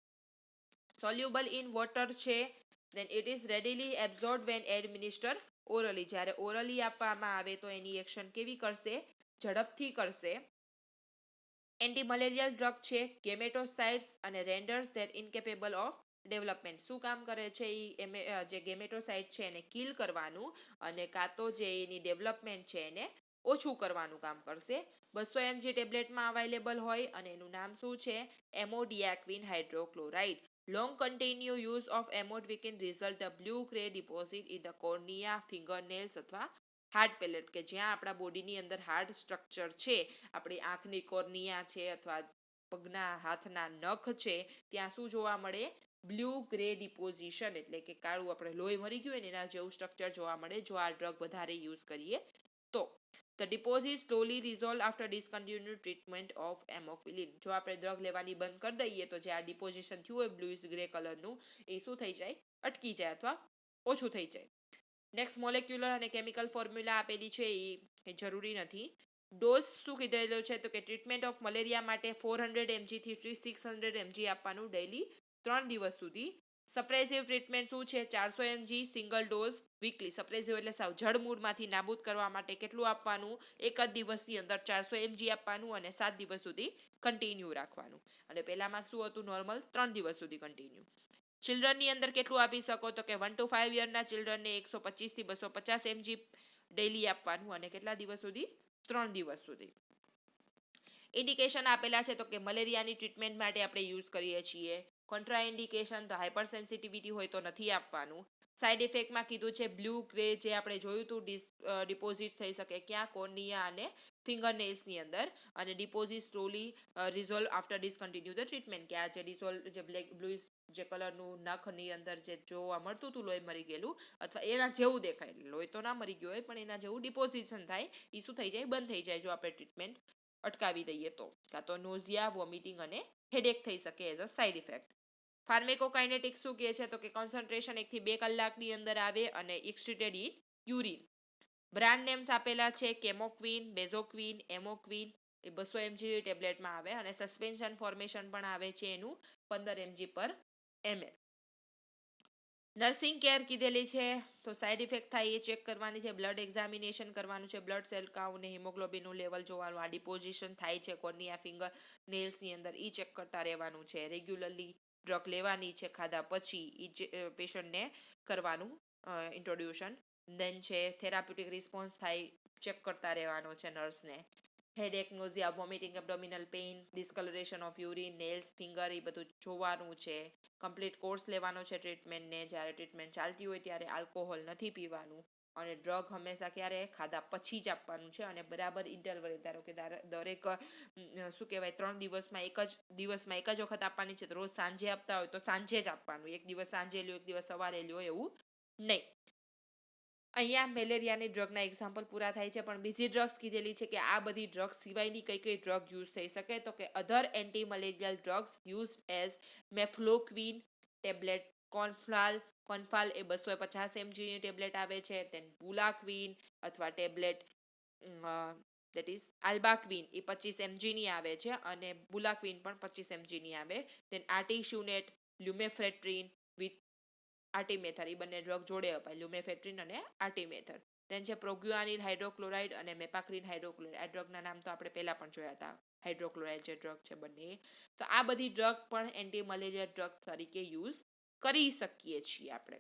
સોલ્યુબલ ઇન વોટર છે, then it is readily absorbed when administered orally. જ્યારે ઓરલી આપવામાં આવે તો એની એક્શન કેવી કરશે ઝડપથી કરશે. એન્ટી મલેરિયલ ડ્રગ છે, ગેમેટોસાઇટ્સ અને રેન્ડર્સ ધેટ ઇનકેપેબલ ઓફ ડેવલપમેન્ટ. શું કામ કરે છે જે ગેમેટોસાઇટ છે એને કિલ કરવાનું અને કાં તો જે એની ડેવલપમેન્ટ છે એને ઓછું કરવાનું કામ કરશે. 200 mg ટેબ્લેટમાં અવેલેબલ હોય અને એનું નામ શું છે એમોડિયાક્વિન hydrochloride. Long continued use of amode can result the blue gray deposit in the cornea, fingernails અથવા હાર્ડ પેલેટ કે જ્યાં આપણા બોડીની અંદર હાર્ડ સ્ટ્રક્ચર છે, આપણી આંખની કોર્નિયા છે અથવા પગના હાથના નખ છે ત્યાં શું જોવા મળે બ્લુ ગ્રે ડિપોઝિશન એટલે કે કાળું આપણે લોહી મરી ગયું હોય એના જેવું સ્ટ્રક્ચર જોવા મળે જો આ ડ્રગ વધારે યુઝ કરીએ તો. The deposit slowly resolve after discontinued treatment of amoxicillin. જો આપણે ડ્રગ લેવાની બંધ કરી દઈએ તો જે આ ડિપોઝિશન થયું હોય બ્લુઇશ ગ્રે કલરનું એ શું થઈ જાય અટકી જાય અથવા ઓછું થઈ જાય. નેક્સ્ટ મોલેક્યુલર અને કેમિકલ ફોર્મ્યુલા આપેલી છે એ જરૂરી નથી. ડોઝ શું કીધેલો છે તો કે ટ્રીટમેન્ટ ઓફ મલેરિયા માટે 400 mg થી 600 mg આપવાનું ડેઈલી 3 દિવસ સુધી. સપ્રેસિવ ટ્રીટમેન્ટ શું છે 400 mg સિંગલ ડોઝ વીકલી. સપ્રેસિવ એટલે સાવ જડમૂળમાંથી નાબૂદ કરવા માટે કેટલું આપવાનું એક જ દિવસની અંદર 400 mg આપવાનું અને 7 દિવસ સુધી કન્ટિન્યુ રાખવાનું. અને પહેલામાં શું હતું નોર્મલ 3 દિવસ સુધી કન્ટિન્યુ. ચિલ્ડ્રનની અંદર કેટલું આપી શકો તો કે 1 to 5 યરના ચિલ્ડ્રનને 125 થી 250 mg ડેઈલી આપવાનું અને કેટલા દિવસ સુધી 3 દિવસ સુધી. ઇન્ડિકેશન આપેલા છે તો કે મલેરિયાની ટ્રીટમેન્ટ માટે આપણે યુઝ કરીએ છીએ. કોન્ટ્રાઇન્ડિકેશન તો હાઇપર સેન્સિટિવિટી હોય તો નથી આપવાનું. સાઇડ ઇફેક્ટમાં કીધું છે બ્લુ ગ્રે જે આપણે જોયું હતું ડિપોઝિટ થઈ શકે ક્યાં કોર્નિયા અને ફિંગરનેલ્સની અંદર અને deposit slowly resolve after discontinue the treatment કે આ જે ડિસોલ્વ જે બ્લેક બ્લુઇશ જે કલરનું નખની અંદર જે જોવા મળતું હતું લોહી મરી ગયેલું અથવા એના જેવું દેખાય લોહી તો ના મરી ગયું હોય પણ એના જેવું ડિપોઝિશન થાય એ શું થઈ જાય બંધ થઈ જાય જો આપણે ટ્રીટમેન્ટ અટકાવી દઈએ તો. કાં તો નોઝિયા વોમિટિંગ અને હેડેક થઈ શકે એઝ અ સાઇડ ઇફેક્ટ. ફાર્મેકોકાઇનેટિક્સ શું કહે છે તો કે કોન્સન્ટ્રેશન 1 થી 2 કલાકની અંદર આવે અને એક્સ્ટ્રીટેડ ઇન યુરિન. બ્રાન્ડ નેમ્સ આપેલા છે કેમોક્વિન, બેઝોક્વિન, એમોક્વિન એ 200 mg ટેબ્લેટમાં આવે અને સસ્પેન્શન ફોર્મેશન પણ આવે છે એનું 15 mg પર ml. નર્સિંગ કેર કીધેલી છે તો સાઇડ ઇફેક્ટ થાય એ ચેક કરવાની છે, બ્લડ એક્ઝામિનેશન કરવાનું છે, બ્લડ સેલ કાઉન્ટ ને હિમોગ્લોબિનનું લેવલ જોવાનું, આ ડિપોઝિશન થાય છે કોર્નિયા ફિંગર નેલ્સની અંદર એ ચેક કરતા રહેવાનું છે. રેગ્યુલરલી ડ્રગ લેવાની છે ખાધા પછી એ પેશન્ટને કરવાનું ઇન્ટ્રોડ્યુશન. દેન છે થેરાપ્યુટિક રિસ્પોન્સ થાય ચેક કરતા રહેવાનો છે નર્સને. Headache, nausea, vomiting, abdominal pain, discolouration of urine, nails, finger એ બધું જોવાનું છે. કમ્પ્લીટ કોર્સ લેવાનો છે ટ્રીટમેન્ટને. જ્યારે ટ્રીટમેન્ટ ચાલતી હોય ત્યારે આલ્કોહોલ નથી પીવાનું. અને ડ્રગ હંમેશા ક્યારે ખાધા પછી જ આપવાનું છે અને બરાબર ઇન્ટરવલ ધારો કે દરેક શું કહેવાય 3 દિવસમાં એક જ વખત આપવાની છે તો રોજ સાંજે આપતા હોય તો સાંજે જ આપવાનું, એક દિવસ સાંજે લ્યો એક દિવસ સવારે લ્યો એવું નહીં. અહીંયા મેલેરિયાની ડ્રગના એક્ઝામ્પલ પૂરા થાય છે પણ બીજી ડ્રગ્સ કીધેલી છે કે આ બધી ડ્રગ્સ સિવાયની કઈ કઈ ડ્રગ યુઝ થઈ શકે તો કે other anti malarial drugs used as mefloquine tablet, કોન્ફાલ એ 250 mg ની ટેબ્લેટ આવે છે, then બુલાક્વિન અથવા ટેબ્લેટ that is આલ્બાક્વિન એ 25 mg ની આવે છે અને બુલાક્વિન પણ 25 mg ની આવે, then આર્ટિસ્યુનેટ, લ્યુમેફેટ્રિન વિથ આર્ટિમેથર એ બંને ડ્રગ જોડે અપાય, લ્યુમેફેટ્રિન અને આર્ટિમેથર. then છે પ્રોગ્યુઆનિલ હાઇડ્રોક્લોરાઇડ અને મેપાક્રિન હાઇડ્રોક્લોરાઇડ, આ ડ્રગના નામ તો આપણે પહેલા પણ જોયા હતા, હાઇડ્રોક્લોરાઇડ જે ડ્રગ છે બંને. તો આ બધી ડ્રગ પણ એન્ટી મલેરિયા ડ્રગ તરીકે યુઝ કરી શકીએ છીએ આપણે.